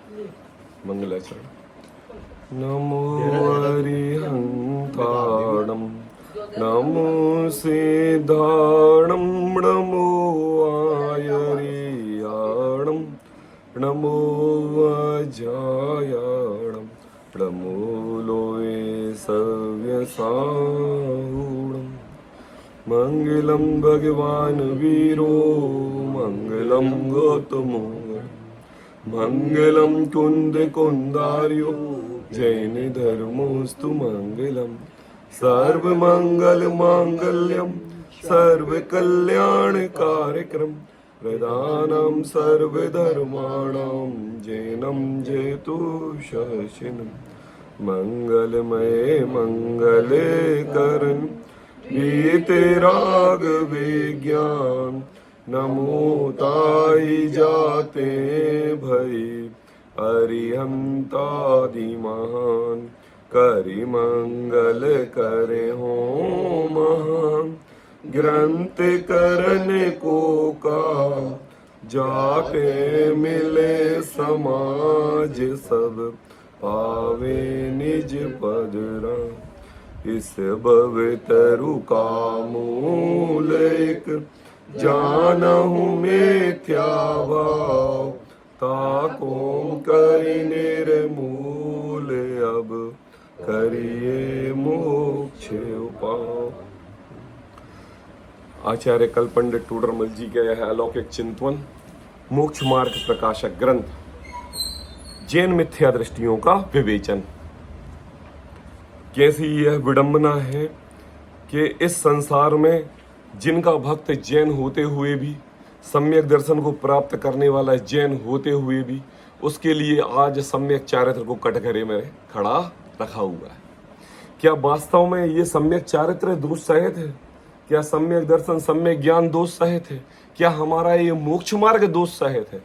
मंगलाचरण। नमो अरिहंताणं नमो सिद्धाणं नमो आयर्याणं नमो अजायाणं नमो लोये सव्यसाहूणम्। मंगलम भगवान वीरो मंगलम गौतमो मंगलम कुंद कुंदार्यो जैन धर्मोस्तु मंगलम। सर्व मंगल मांगल्यम सर्व कल्याण कार्यक्रम प्रदानम सर्व धर्माणाम जैनम जयतु शशिनम। मंगलमय मंगले करण बीते राग विज्ञान नमो ताई जाते भई अरिहंतादि महान। करि मंगल करे हो महान ग्रंथ करन को का जाके मिले समाज सब पावे निज पदरा। इस भवतरु का मूल एक जानहु मिथ्या भाव ताको करि निर्मूल अब करिए मोक्ष उपाय। आचार्य कल्पंडित टोडरमल जी का यह अलौकिक चिंतन मोक्ष मार्ग प्रकाशक ग्रंथ जैन मिथ्या दृष्टियों का विवेचन। कैसी यह विडंबना है कि इस संसार में जिनका भक्त जैन होते हुए भी, सम्यक दर्शन को प्राप्त करने वाला जैन होते हुए भी, उसके लिए आज सम्यक चारित्र को कटघरे में खड़ा रखा हुआ है। क्या वास्तव में ये सम्यक चारित्र दोष सहित है? क्या सम्यक दर्शन सम्यक ज्ञान दोष सहित है? क्या हमारा ये मोक्ष मार्ग दोष सहित है?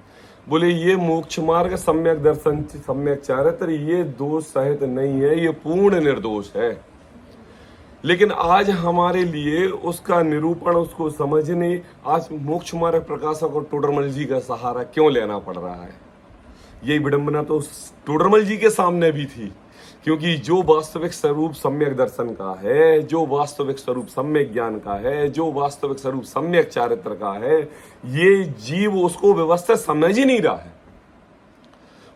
बोले ये मोक्ष मार्ग सम्यक दर्शन सम्यक चारित्र ये दोष सहित नहीं है, ये पूर्ण निर्दोष है। लेकिन आज हमारे लिए उसका निरूपण, उसको समझने आज मोक्ष मार्ग प्रकाशक और टोडरमल जी का सहारा क्यों लेना पड़ रहा है? यही विडंबना तो टोडरमल जी के सामने भी थी, क्योंकि जो वास्तविक स्वरूप सम्यक दर्शन का है, जो वास्तविक स्वरूप सम्यक ज्ञान का है, जो वास्तविक स्वरूप सम्यक चारित्र का है, ये जीव उसको व्यवस्थित समझ ही नहीं रहा है।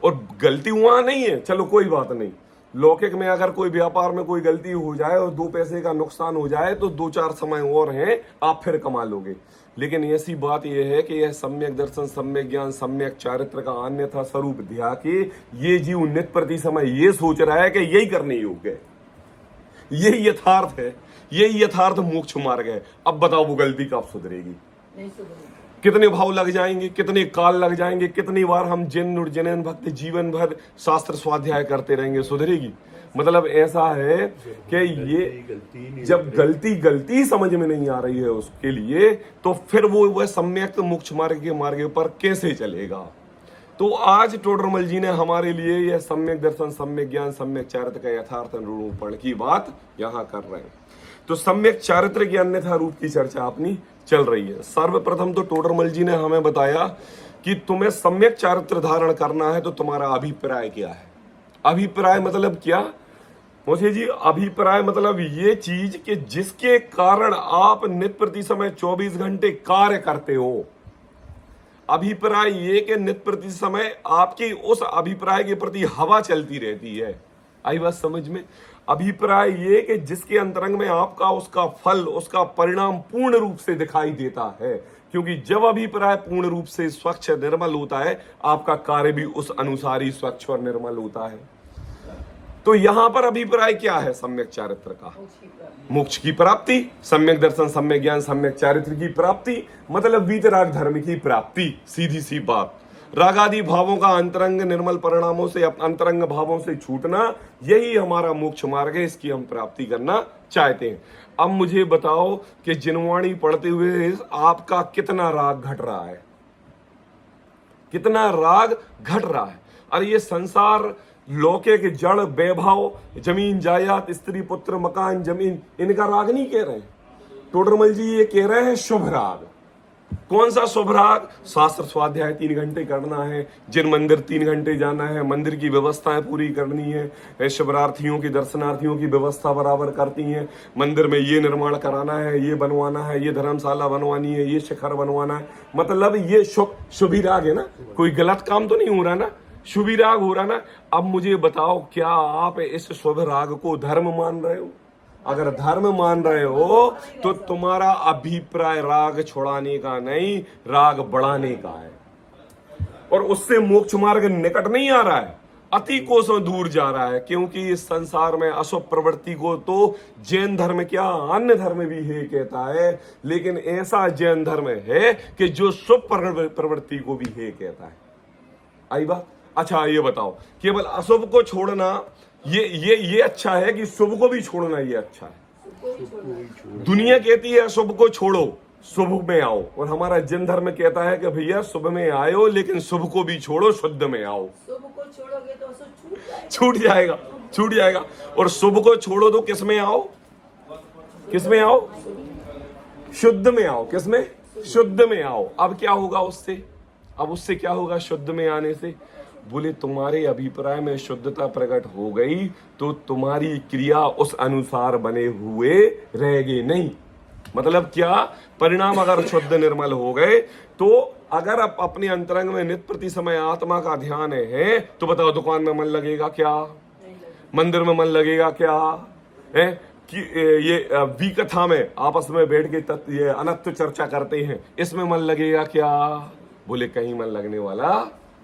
और गलती वहां नहीं है, चलो कोई बात नहीं, लौकिक में अगर कोई व्यापार में कोई गलती हो जाए और 2 पैसे का नुकसान हो जाए तो 2-4 समय और हैं, आप फिर कमा लोगे। लेकिन ऐसी बात यह है कि यह सम्यक दर्शन सम्यक ज्ञान सम्यक चारित्र का अन्यथा स्वरूप ध्या के ये जीव नित्य प्रति समय ये सोच रहा है कि यही करने योग्य है, यही यथार्थ है, यही यथार्थ मोक्ष मार्ग है। अब बताओ वो गलती कब सुधरेगी? नहीं सुधरेगी। कितने भाव लग जाएंगे, कितने काल लग जाएंगे, कितनी बार हम जिन और जिन भक्त जीवन भर शास्त्र स्वाध्याय करते रहेंगे, सुधरेगी? मतलब ऐसा है कि ये जब गलती समझ में नहीं आ रही है उसके लिए, तो फिर वो वह सम्यक मोक्ष मार्ग के मार्ग पर कैसे चलेगा? तो आज टोडरमल जी ने हमारे लिए यह सम्यक दर्शन सम्यक ज्ञान सम्यक चारित्र का यथार्थ निरूपण की बात यहाँ कर रहे हैं। तो सम्यक चारित्र के अन्यथा रूप की चर्चा अपनी चल रही है। सर्वप्रथम तो टोडरमल जी ने हमें बताया कि तुम्हें सम्यक चारित्र धारण करना है तो तुम्हारा अभिप्राय क्या है। अभिप्राय मतलब क्या मुझे जी? अभिप्राय मतलब ये चीज कि जिसके कारण आप नित्य प्रति समय 24 घंटे कार्य करते हो। अभिप्राय ये कि नित्य प्रति समय आपकी उस अभिप्राय के प्रति हवा चलती रहती है। आई बात समझ में? अभिप्राय ये कि जिसके अंतरंग में आपका उसका फल उसका परिणाम पूर्ण रूप से दिखाई देता है, क्योंकि जब अभिप्राय पूर्ण रूप से स्वच्छ निर्मल होता है आपका कार्य भी उस अनुसार ही स्वच्छ और निर्मल होता है। तो यहां पर अभिप्राय क्या है सम्यक चारित्र का? मोक्ष की प्राप्ति, सम्यक दर्शन सम्यक ज्ञान सम्यक चारित्र की प्राप्ति, मतलब वीतराग धर्म की प्राप्ति। सीधी सी बात, रागादि भावों का अंतरंग निर्मल परिणामों से अंतरंग भावों से छूटना, यही हमारा मोक्ष मार्ग है, इसकी हम प्राप्ति करना चाहते हैं। अब मुझे बताओ कि जिनवाणी पढ़ते हुए आपका कितना राग घट रहा है? कितना राग घट रहा है? अरे ये संसार लौकिक जड़ वैभव जमीन जायदाद स्त्री पुत्र मकान जमीन, इनका राग नहीं कह रहे हैं टोडरमल जी, ये कह रहे हैं शुभ राग। कौन सा शुभ राग? शास्त्र स्वाध्याय 3 घंटे करना है, जिन मंदिर 3 घंटे जाना है, मंदिर की व्यवस्थाएं पूरी करनी है, शिवरार्थियों की दर्शनार्थियों की व्यवस्था बराबर करती हैं, मंदिर में ये निर्माण कराना है, ये बनवाना है, ये धर्मशाला बनवानी है, ये शिखर बनवाना है। मतलब ये शुभ ही राग है ना, कोई गलत काम तो नहीं हो रहा ना, शुभ ही राग हो रहा ना। अब मुझे बताओ, क्या आप इस शुभ राग को धर्म मान रहे हो? अगर धर्म मान रहे हो तो तुम्हारा अभिप्राय राग छुड़ाने का नहीं, राग बढ़ाने का है, और उससे मोक्ष मार्ग निकट नहीं आ रहा है, अति कोसों दूर जा रहा है। क्योंकि इस संसार में अशुभ प्रवृत्ति को तो जैन धर्म क्या अन्य धर्म भी है कहता है, लेकिन ऐसा जैन धर्म है कि जो शुभ प्रवृत्ति को भी है कहता है। आई बात? अच्छा ये बताओ, केवल अशुभ को छोड़ना ये अच्छा है कि शुभ को भी छोड़ना ये अच्छा है? दुनिया कहती है अशुभ को छोड़ो, शुभ में आओ, और हमारा जैन धर्म कहता है कि भैया शुभ में आयो लेकिन शुभ को भी छोड़ो, शुद्ध में आओ। शुभ को छोड़ोगे तो अशुभ छूट जाएगा। और शुभ को छोड़ो तो किस में आओ? किस में आओ? शुद्ध में आओ। किस में? शुद्ध में आओ। अब क्या होगा उससे? अब उससे क्या होगा शुद्ध में आने से? बोले तुम्हारे अभिप्राय में शुद्धता प्रकट हो गई तो तुम्हारी क्रिया उस अनुसार बने हुए रहेगी नहीं। मतलब क्या परिणाम? अगर शुद्ध निर्मल हो गए तो अगर आप अपने अंतरंग में नित्य प्रति समय आत्मा का ध्यान है तो बताओ दुकान में मन लगेगा क्या? मंदिर में मन लगेगा क्या? है कि ये विकथा में आपस में बैठ के ये अनंत चर्चा करते हैं, इसमें मन लगेगा क्या? बोले कहीं मन लगने वाला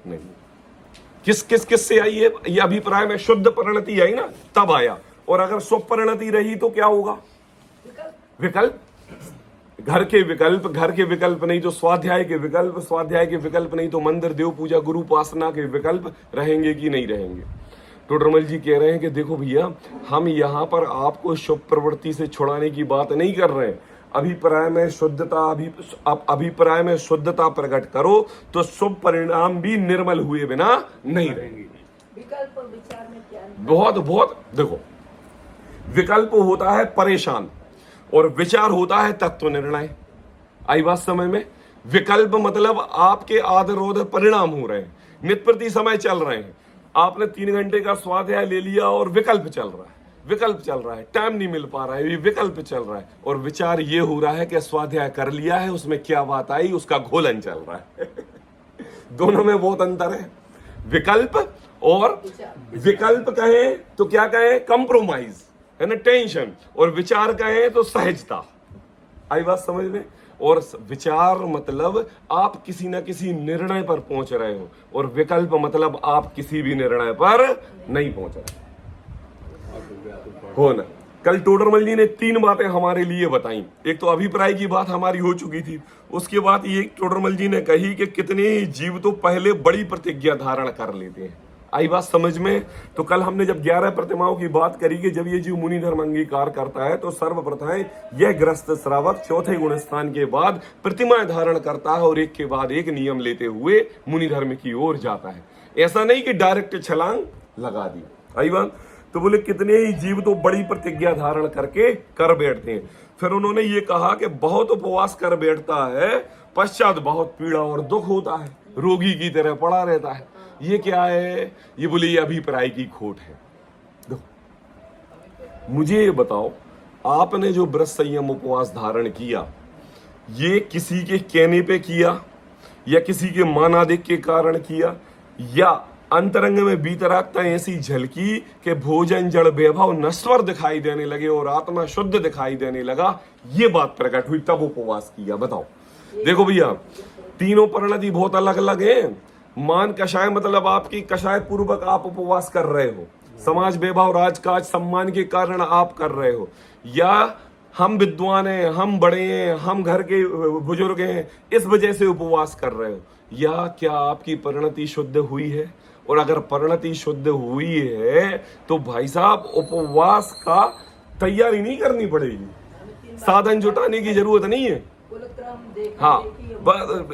नहीं। किस से आई है ये अभिप्राय में? शुद्ध परिणति आई ना, तब आया। और अगर शुभ परिणति रही तो क्या होगा? विकल्प। घर के विकल्प नहीं तो स्वाध्याय के विकल्प, स्वाध्याय के विकल्प नहीं तो मंदिर, देव पूजा, गुरु उपासना के विकल्प रहेंगे कि नहीं रहेंगे? टोडरमल जी कह रहे हैं कि देखो भैया, हम यहाँ पर आपको शुभ प्रवृत्ति से छुड़ाने की बात नहीं कर रहे हैं। अभिप्राय में शुद्धता प्रकट करो तो शुभ परिणाम भी निर्मल हुए बिना नहीं रहेंगे। विकल्प और विचार में क्या? बहुत देखो, विकल्प होता है परेशान और विचार होता है तत्व निर्णय। आई बात समझ में? विकल्प मतलब आपके आदरोध परिणाम हो रहे हैं, नित्य प्रति समय चल रहे हैं। आपने 3 घंटे का स्वाध्याय ले लिया और विकल्प चल रहा है, टाइम नहीं मिल पा रहा है, ये विकल्प चल रहा है। और विचार ये हो रहा है कि स्वाध्याय कर लिया है, उसमें क्या बात आई, उसका घोलन चल रहा है। दोनों में बहुत अंतर है। विकल्प और विकल्प कहें तो क्या कहें? कंप्रोमाइज है ना, टेंशन। और विचार कहें तो सहजता। आई बात समझ में? और विचार मतलब आप किसी ना किसी निर्णय पर पहुंच रहे हो, और विकल्प मतलब आप किसी भी निर्णय पर नहीं पहुंच रहे हो ना। कल टोडरमल जी ने 3 बातें हमारे लिए बताई। एक तो अभिप्राय की बात हमारी हो चुकी थी, उसके बाद ये टोडरमल जी ने कही कि कितने ही जीव तो पहले बड़ी प्रतिज्ञा धारण कर लेते हैं। आई बात समझ में? तो कल हमने जब 11 प्रतिमाओं की बात करी कि जब ये जीव मुनि धर्म अंगीकार करता है तो सर्वप्रथम यह ग्रस्त श्रावक चौथे गुण स्थान के बाद प्रतिमाएं धारण करता है और एक के बाद एक नियम लेते हुए मुनि धर्म की ओर जाता है। ऐसा नहीं कि डायरेक्ट छलांग लगा दी। आई बात? तो बोले कितने ही जीव तो बड़ी प्रतिज्ञा धारण करके कर बैठते हैं। फिर उन्होंने ये कहा कि बहुत उपवास कर बैठता है, पश्चात बहुत पीड़ा और दुख होता है, रोगी की तरह पड़ा रहता है। ये क्या है? ये बोले ये अभिप्राय की खोट है। देखो मुझे ये बताओ, आपने जो व्रत संयम उपवास धारण किया, ये किसी के कहने पे किया या किसी के मानादिक के कारण किया, या अंतरंग में बीतरागता ऐसी झलकी कि भोजन जड़ वैभव नश्वर दिखाई देने लगे और आत्मा शुद्ध दिखाई देने लगा, ये बात प्रकट हुई, तब उपवास किया। बताओ। देखो भैया, तीनों परिणति बहुत अलग अलग है। मान कषाय मतलब आपकी कषाय पूर्वक आप उपवास कर रहे हो, समाज वैभव राजकाज सम्मान के कारण आप कर रहे हो, या हम विद्वान हैं, हम बड़े हैं, हम घर के बुजुर्ग हैं, इस वजह से उपवास कर रहे हो, या क्या आपकी परिणति शुद्ध हुई है? और अगर परिणति शुद्ध हुई है तो भाई साहब उपवास का तैयारी नहीं करनी पड़ेगी, साधन जुटाने की जरूरत नहीं है। हाँ,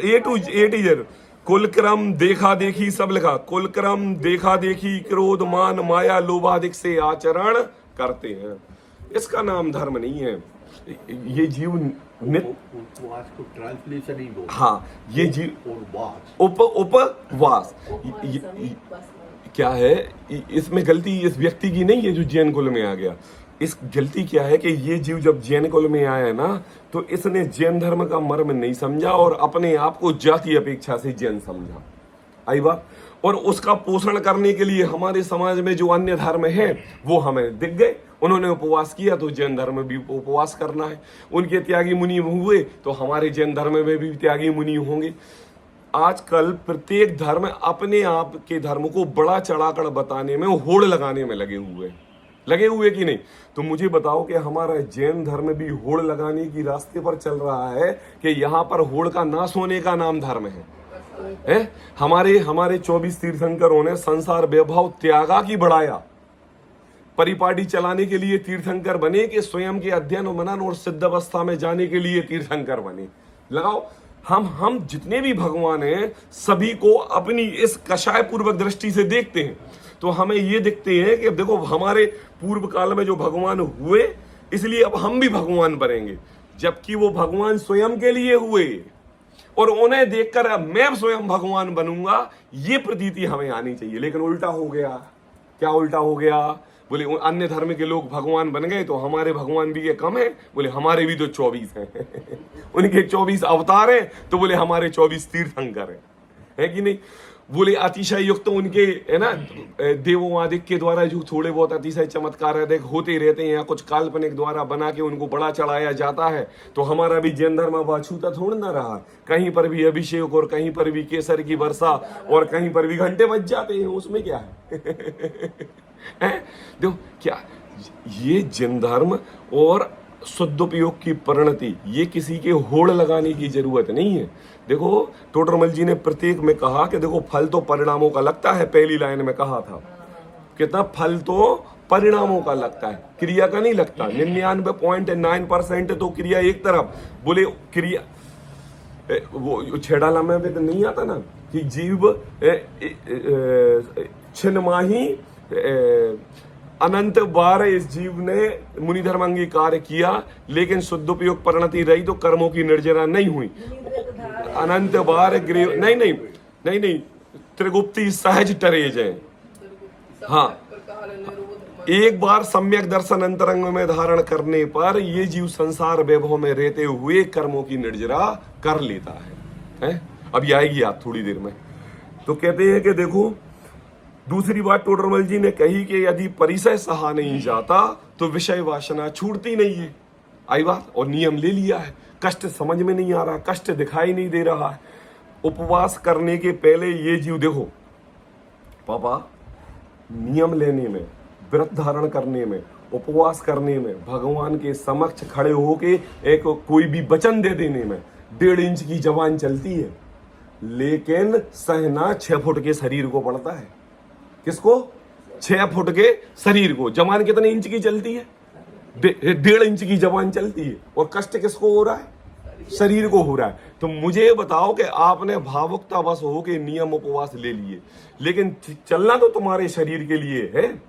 ए टू जेड कुलक्रम देखा देखी सब लिखा। कुलक्रम देखा देखी, क्रोध मान माया लोभादिक से आचरण करते हैं। इसका नाम धर्म नहीं है, ये जीव नित्य, उपवास को ट्रांसलेशन ही बोलते हैं। हाँ ये जीव उपवास उपवास बस क्या है, इसमें गलती इस व्यक्ति की नहीं है जो जैन कुल में आ गया। इस गलती क्या है कि ये जीव जब जैन कुल में आया है ना, तो इसने जैन धर्म का मर्म नहीं समझा और अपने आप को जाति अपेक्षा से जैन समझा। आई बात। और उसका पोषण करने के लिए हमारे समाज में जो अन्य धर्म है वो हमें दिख गए, उन्होंने उपवास किया तो जैन धर्म भी उपवास करना है। उनके त्यागी मुनि हुए तो हमारे जैन धर्म में भी त्यागी मुनि होंगे। आजकल प्रत्येक धर्म अपने आप के धर्म को बड़ा चढ़ाकर बताने में, होड़ लगाने में लगे हुए कि नहीं। तो मुझे बताओ कि हमारा जैन धर्म भी होड़ लगाने की रास्ते पर चल रहा है कि यहाँ पर होड़ का नाश होने का नाम धर्म है? हमारे 24 तीर्थंकरों ने संसार वैभव त्यागा की बढ़ाया, परिपाटी चलाने के लिए तीर्थंकर बने कि स्वयं के अध्ययन मनन और सिद्ध अवस्था में जाने के लिए तीर्थंकर बने। लगाओ, हम जितने भी भगवान हैं सभी को अपनी इस कषाय पूर्वक दृष्टि से देखते हैं, तो हमें ये दिखते हैं कि देखो हमारे पूर्व काल में जो भगवान हुए इसलिए अब हम भी भगवान बनेंगे, जबकि वो भगवान स्वयं के लिए हुए और उन्हें देखकर अब मैं स्वयं भगवान बनूंगा, ये प्रतीति हमें आनी चाहिए। लेकिन उल्टा हो गया। क्या उल्टा हो गया? बोले अन्य धर्म के लोग भगवान बन गए तो हमारे भगवान भी ये कम है? बोले हमारे भी तो 24 हैं उनके 24 अवतार हैं तो बोले हमारे 24 तीर्थंकर है कि नहीं। बोले अतिशय युक्त उनके है ना देवोवादिक के द्वारा जो थोड़े बहुत अतिशय चमत्कार होते रहते हैं या कुछ काल्पनिक द्वारा बना के उनको बड़ा चढ़ाया जाता है, तो हमारा भी जैन धर्म अब अछूता थोड़ ना रहा। कहीं पर भी अभिषेक और कहीं पर भी केसर की वर्षा और कहीं पर भी घंटे बज जाते हैं, उसमें क्या है देखो क्या ये जैन धर्म और सदुपयोग की परिणति, ये किसी के होड़ लगाने की जरूरत नहीं है। देखो टोडरमल जी ने प्रत्येक में कहा कि देखो फल तो परिणामों का लगता है, पहली लाइन में कहा था कितना फल तो परिणामों का लगता है, क्रिया का नहीं लगता। 99.9% तो क्रिया एक तरफ। बोले क्रिया वो छेड़ाला में भी तो नहीं आता ना कि जीव छिन्न माही अनंत बार इस जीव ने मुनि धर्म अंगीकार किया, लेकिन शुद्धोपयोग परिणति रही तो कर्मों की निर्जरा नहीं हुई। अनंत बार ग्रीव नहीं त्रिगुप्ती सहज टरे जय। हाँ, एक बार सम्यक दर्शन अंतरंग में धारण करने पर ये जीव संसार वैभव में रहते हुए कर्मों की निर्जरा कर लेता है? अभी आएगी आप थोड़ी देर में। तो कहते हैं कि देखो दूसरी बात टोडरमल जी ने कही कि यदि परिसय सहा नहीं जाता तो विषय वासना छूटती नहीं है। आई बात। और नियम ले लिया है, कष्ट समझ में नहीं आ रहा, कष्ट दिखाई नहीं दे रहा है। उपवास करने के पहले ये जीव देखो पापा, नियम लेने में, व्रत धारण करने में, उपवास करने में, भगवान के समक्ष खड़े होके एक कोई भी वचन दे देने में 1.5 इंच की जबान चलती है, लेकिन सहना 6 फुट के शरीर को पड़ता है। किसको? 6 फुट के शरीर को। जबान कितने इंच की चलती है? 1.5 इंच की जबान चलती है। और कष्ट किसको हो रहा है? शरीर को हो रहा है। तो मुझे बताओ कि आपने भावुकता बस हो के नियम उपवास ले लिए, लेकिन चलना तो तुम्हारे शरीर के लिए है।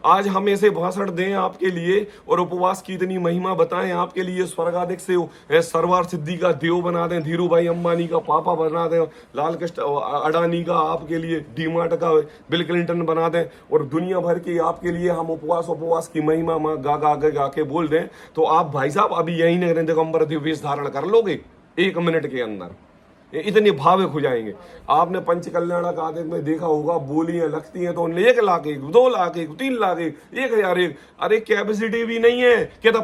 आज हम ऐसे भाषण दें आपके लिए और उपवास की इतनी महिमा बताएं आपके लिए, स्वर्गाधिक से सरवार सिद्धि का देव बना दें, धीरू भाई अंबानी का पापा बना दें, लाल कृष्ण अडानी का आपके लिए डीमार्ट का बिल क्लिंटन बना दें, और दुनिया भर की आपके लिए हम उपवास की महिमा गा के बोल दें, तो आप भाई साहब अभी यही नहीं दिगंबर दिव्येश धारण कर लोगे 1 मिनट के अंदर। इतने भावुक हो जाएंगे। आपने पंचकल्याण का आदेश में देखा होगा, बोलियां लगती हैं तो 1 लाख 1, 2 लाख 1, 3 लाख 1, 1000 1। अरे कैपेसिटी भी नहीं है, कहता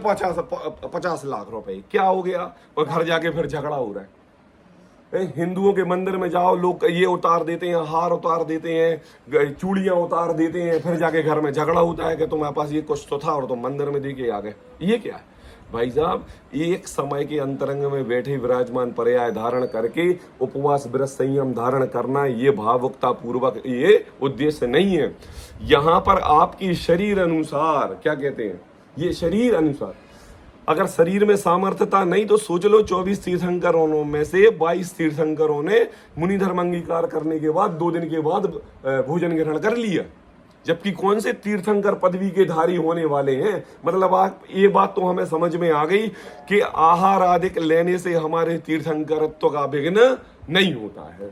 50 लाख रुपए। क्या हो गया? और घर जाके फिर झगड़ा हो रहा है। हिंदुओं के मंदिर में जाओ, लोग ये उतार देते हैं, हार उतार देते हैं, चूड़ियां उतार देते हैं, फिर जाके घर में झगड़ा होता है कि तुम्हारे पास ये कुछ तो था और तुम मंदिर में दे के आ गए। ये क्या है भाई साहब? एक समय के अंतरंग में बैठे विराजमान पर्याय धारण करके उपवास व्रत संयम धारण करना, ये भावुकता पूर्वक ये उद्देश्य नहीं है। यहाँ पर आपकी शरीर अनुसार, क्या कहते हैं, ये शरीर अनुसार, अगर शरीर में सामर्थ्यता नहीं तो सोच लो 24 तीर्थंकरों में से 22 तीर्थंकरों ने मुनि धर्म अंगीकार करने के बाद 2 दिन के बाद भोजन ग्रहण कर लिया। जबकि कौन से तीर्थंकर पदवी के धारी होने वाले हैं। मतलब आप ये बात तो हमें समझ में आ गई कि आहार आदि लेने से हमारे तीर्थंकरत्व का विघ्न नहीं होता है।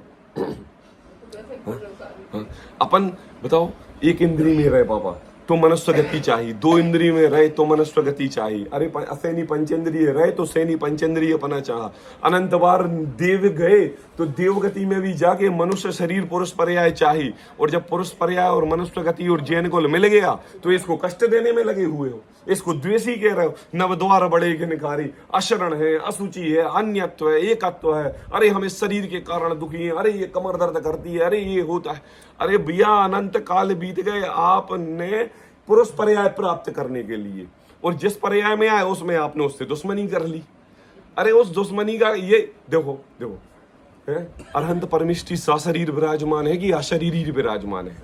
अपन बताओ, एक इंद्री में रहे बाबा तो मनुष्य गति चाहिए, 2 इंद्रिय में रहे तो मनुष्य गति चाहिए, अरे असैनी पंचेंद्रिय रहे तो सैनी पंचेंद्रिय अपना चाहा, अनंत बार देव गए तो देवगति में भी जाके मनुष्य शरीर पुरुष पर्याय चाहिए। और जब पुरुष पर्याय और मनुष्य गति और जैन को मिल गया तो इसको कष्ट देने में लगे हुए हो, इसको द्वेषी कह रहे हो। नवद्वार बड़े घिनकारी, अशरण है, असुचि है, अन्यत्व है, एकत्व है, अरे हम इस शरीर के कारण दुखी हैं, अरे ये कमर दर्द करती है, अरे ये होता है। अरे भैया अनंत काल बीत गए, आपने पुरुष पर्याय प्राप्त करने के लिए, और जिस पर्याय में आए उसमें आपने उससे दुश्मनी कर ली। अरे उस दुश्मनी का ये देखो देखो है, अरहंत परमिष्टि सशरीर विराजमान है कि अशरीर विराजमान है?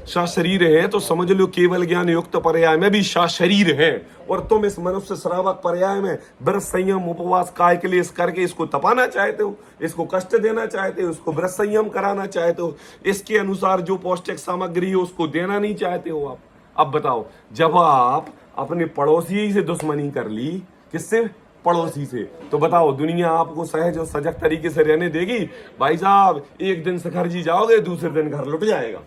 सशरीर है तो समझ लो केवल ज्ञान युक्त पर्याय में भी सशरीर है। और तुम इस मनुष्य श्रावक पर्याय में व्रत संयम उपवास काय क्लेश करके इसको तपाना चाहते हो, इसको कष्ट देना चाहते हो, इसको व्रत संयम कराना चाहते हो, इसके अनुसार जो पौष्टिक सामग्री है उसको देना नहीं चाहते हो आप। अब बताओ, जब आप अपने पड़ोसी से दुश्मनी कर ली, किससे? पड़ोसी से, तो बताओ दुनिया आपको सहज और सजग तरीके से रहने देगी? भाई साहब, एक दिन शिखर जी जाओगे, दूसरे दिन घर लुट जाएगा।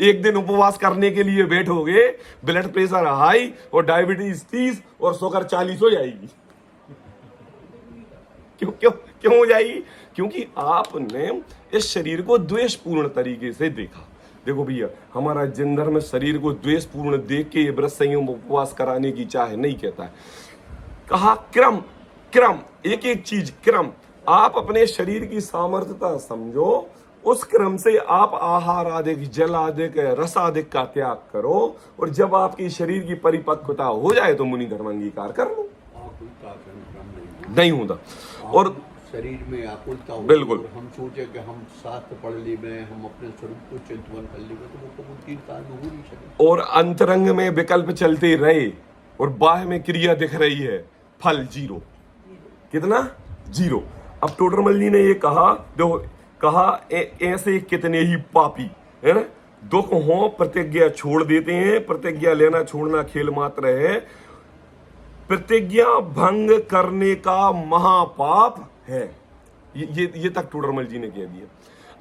एक दिन उपवास करने के लिए बैठोगे, ब्लड प्रेशर हाई और डायबिटीज 30 और शुगर 40 हो जाएगी। क्यों क्यों क्यों हो जाएगी? क्योंकि आपने इस शरीर को द्वेषपूर्ण तरीके से देखा। देखो भैया, हमारा जैन धर्म शरीर को द्वेषपूर्ण देख के ये व्रत संयम उपवास कराने की चाह नहीं कहता है। कहा क्रम क्रम, एक एक चीज क्रम। आप अपने शरीर की सामर्थ्यता समझो, उस क्रम से आप आहार आदि, जल आदि, रस आदि का त्याग करो, और जब आपकी शरीर की परिपक्वता हो जाए तो मुनि धर्म अंगीकार कर लो। नहीं होता। और शरीर में आकुलता हो, बिल्कुल, हम सोचे कि हम शास्त्र पढ़ ली में, हम अपने स्वरूप को चिंतन कर ली में, तो वो कबूल 3 काल में हो नहीं सके। और अंतरंग में विकल्प चलते रहे और बाह्य में क्रिया दिख रही है, फल 0। कितना? 0। अब टोडरमल जी ने ये कहा, देखो कहा ऐसे कितने ही पापी है ना, दुख हो प्रतिज्ञा छोड़ देते हैं, प्रतिज्ञा लेना छोड़ना खेल मात्र है, प्रतिज्ञा भंग करने का महापाप है। ये तक टोडरमल जी ने कह दिया।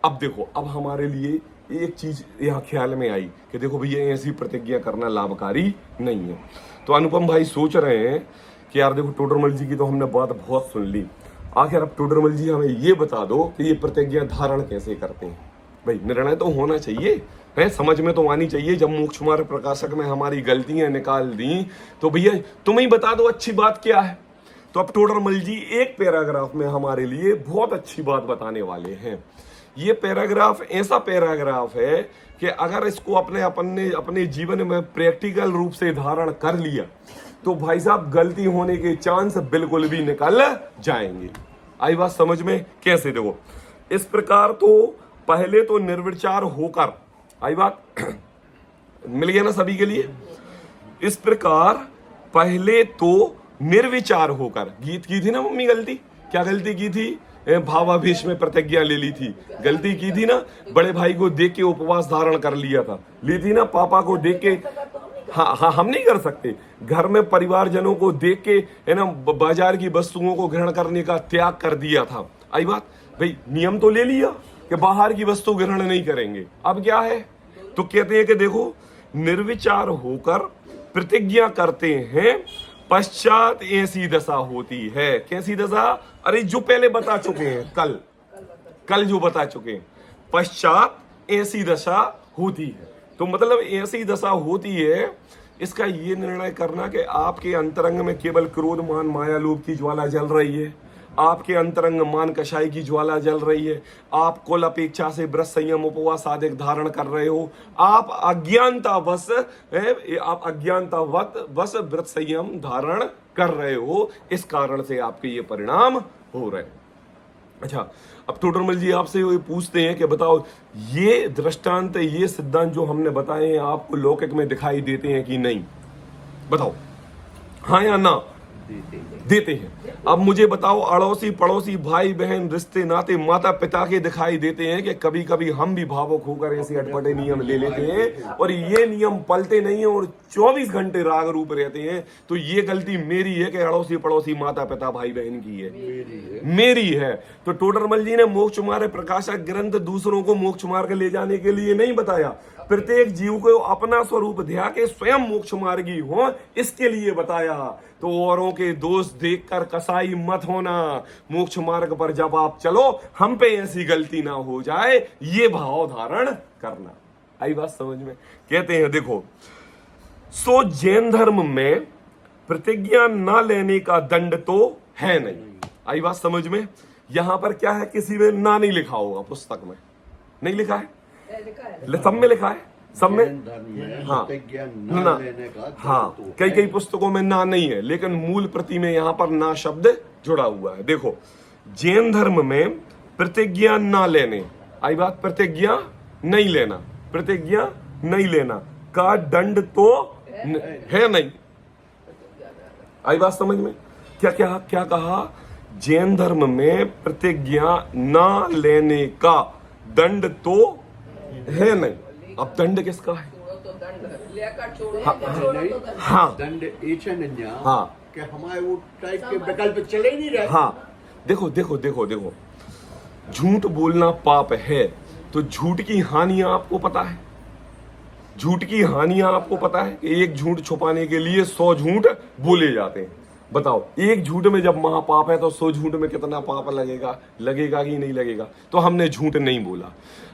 अब देखो, अब हमारे लिए एक चीज यहाँ ख्याल में आई कि देखो भैया, ऐसी प्रतिज्ञा करना लाभकारी नहीं है। तो अनुपम भाई सोच रहे हैं कि यार देखो, टोडरमल जी की तो हमने बात बहुत सुन ली, आखिर अब टोडरमल जी हमें ये बता दो कि ये प्रतिज्ञा धारण कैसे करते हैं। भाई निर्णय तो होना चाहिए है, समझ में तो आनी चाहिए। जब मोक्ष मार्ग प्रकाशक में हमारी गलतियां निकाल दी तो भैया तुम ही बता दो अच्छी बात क्या है। तो अब टोडरमल जी एक पैराग्राफ में हमारे लिए बहुत अच्छी बात बताने वाले हैं। ये पैराग्राफ ऐसा पैराग्राफ है कि अगर इसको अपने जीवन में प्रैक्टिकल रूप से धारण कर लिया तो भाई साहब गलती होने के चांस बिल्कुल भी निकल जाएंगे। आई बात समझ में? कैसे? देखो, इस प्रकार तो पहले तो निर्विचार होकर, आई बात मिल गया ना सभी के लिए? इस प्रकार पहले तो निर्विचार होकर, गीत की थी ना मम्मी गलती, क्या गलती की थी? भावावेश में प्रतिज्ञा ले ली थी, गलती की थी ना। बड़े भाई को देख के उपवास धारण कर लिया था, ली थी ना। पापा को देख के, हाँ हम नहीं कर सकते। घर में परिवारजनों को देख के है ना, बाजार की वस्तुओं को ग्रहण करने का त्याग कर दिया था। आई बात? भाई नियम तो ले लिया कि बाहर की वस्तु ग्रहण नहीं करेंगे। अब क्या है? तो कहते हैं कि देखो, निर्विचार होकर प्रतिज्ञा करते हैं, पश्चात ऐसी दशा होती है। कैसी दशा? अरे जो पहले बता चुके हैं, कल जो बता चुके हैं, पश्चात ऐसी दशा होती है। तो मतलब ऐसी दशा होती है, इसका ये निर्णय करना कि आपके अंतरंग में केवल क्रोध मान माया लोभ की ज्वाला जल रही है, आपके अंतरंग मान कषाय की ज्वाला जल रही है, आप कुल अपेक्षा से व्रत संयम उपवास आदि धारण कर रहे हो, आप अज्ञानतावश व्रत संयम धारण कर रहे हो, इस कारण से आपके ये परिणाम हो रहे हैं। अच्छा, अब टोडरमल जी आपसे ये पूछते हैं कि बताओ, ये दृष्टांत, ये सिद्धांत जो हमने बताए हैं आपको लौकिक में दिखाई देते हैं कि नहीं? बताओ, हाँ या ना? देते हैं। अब मुझे बताओ, अड़ोसी पड़ोसी भाई बहन रिश्ते नाते माता पिता के दिखाई देते हैं कि कभी कभी हम भी भावुक होकर ऐसे अटपटे नियम ले लेते हैं और ये नियम पलते नहीं है और 24 घंटे राग रूप रहते हैं। तो ये गलती मेरी है कि अड़ोसी पड़ोसी माता पिता भाई बहन की है, मेरी है। तो टोडरमल जी ने मोक्ष मार्ग प्रकाशक ग्रंथ दूसरों को मोक्ष मार्ग ले जाने के लिए नहीं बताया, प्रत्येक जीव को अपना स्वरूप ध्यान के स्वयं मोक्ष मार्गी हो इसके लिए बताया। तो औरों के दोष देखकर कसाई मत होना, मोक्ष मार्ग पर जब आप चलो हम पे ऐसी गलती ना हो जाए, ये भाव धारण करना। आई बात समझ में? कहते हैं देखो, सो जैन धर्म में प्रतिज्ञा ना लेने का दंड तो है नहीं। आई बात समझ में? यहां पर क्या है, किसी में ना नहीं लिखा होगा, पुस्तक में नहीं लिखा है, सब में लिखा है, सब में हाँ ना, हाँ कई पुस्तकों में ना नहीं है, लेकिन मूल प्रति में यहाँ पर ना शब्द जुड़ा हुआ है। देखो, जैन धर्म में प्रतिज्ञा ना लेने, आई बात, प्रतिज्ञा नहीं लेना, प्रतिज्ञा नहीं लेना का दंड तो है नहीं। आई बात समझ में? क्या क्या क्या कहा? जैन धर्म में प्रतिज्ञा ना लेने का दंड तो है नहीं। अब दंड किसका है? हाँ दंड हाँ कि हमारे वो टाइप के विकल्प चले नहीं रहे। हाँ देखो देखो देखो देखो, झूठ बोलना पाप है, तो झूठ की हानियां आपको पता है, झूठ की हानियां आपको पता है कि एक झूठ छुपाने के लिए 100 झूठ बोले जाते हैं। बताओ, एक झूठ में जब महापाप है तो 100 झूठ में कितना पाप लगेगा? लगेगा कि नहीं लगेगा? तो हमने झूठ नहीं बोला।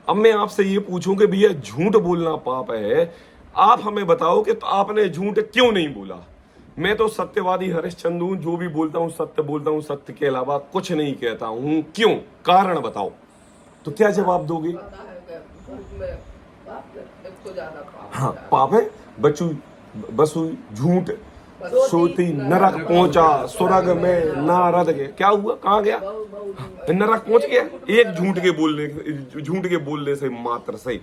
अब मैं आपसे ये पूछूं कि भैया झूठ बोलना पाप है, आप हमें बताओ कि तो आपने झूठ क्यों नहीं बोला? मैं तो सत्यवादी हरिश्चंद्र हूं, जो भी बोलता हूं सत्य बोलता हूं, सत्य के अलावा कुछ नहीं कहता हूं। क्यों? कारण बताओ। तो क्या जवाब दोगे? हाँ पाप है, बसु झूठ सोती नरक पहुंचा स्वर्ग में नारद के। क्या हुआ? कहाँ गया? नरक पहुंच गया एक झूठ के बोलने से मात्र से।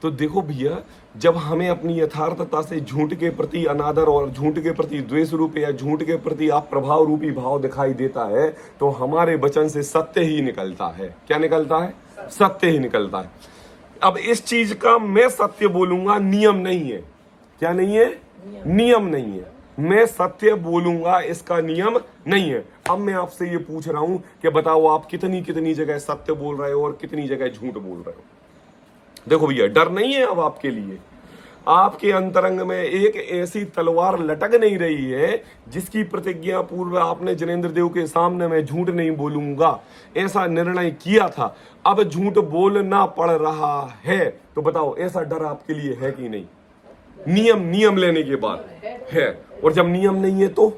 तो देखो भैया, जब हमें अपनी यथार्थता से झूठ के प्रति अनादर और झूठ के प्रति द्वेष रूप या झूठ के प्रति आप प्रभाव रूपी भाव दिखाई देता है, तो हमारे वचन से सत्य ही निकलता है। क्या निकलता है? सत्य ही निकलता है। अब इस चीज का मैं सत्य बोलूंगा नियम नहीं है। क्या नहीं है? नियम नहीं है। मैं सत्य बोलूंगा इसका नियम नहीं है। अब मैं आपसे ये पूछ रहा हूं कि बताओ आप कितनी जगह सत्य बोल रहे हो और कितनी जगह झूठ बोल रहे हो? देखो भैया, डर नहीं है अब आपके लिए। आपके अंतरंग में एक ऐसी तलवार लटक नहीं रही है जिसकी प्रतिज्ञा पूर्व आपने जनेंद्र देव के सामने मैं झूठ नहीं बोलूंगा ऐसा निर्णय किया था। अब झूठ बोलना पड़ रहा है, तो बताओ ऐसा डर आपके लिए है कि नहीं? नियम लेने के बाद है। और जब नियम नहीं है तो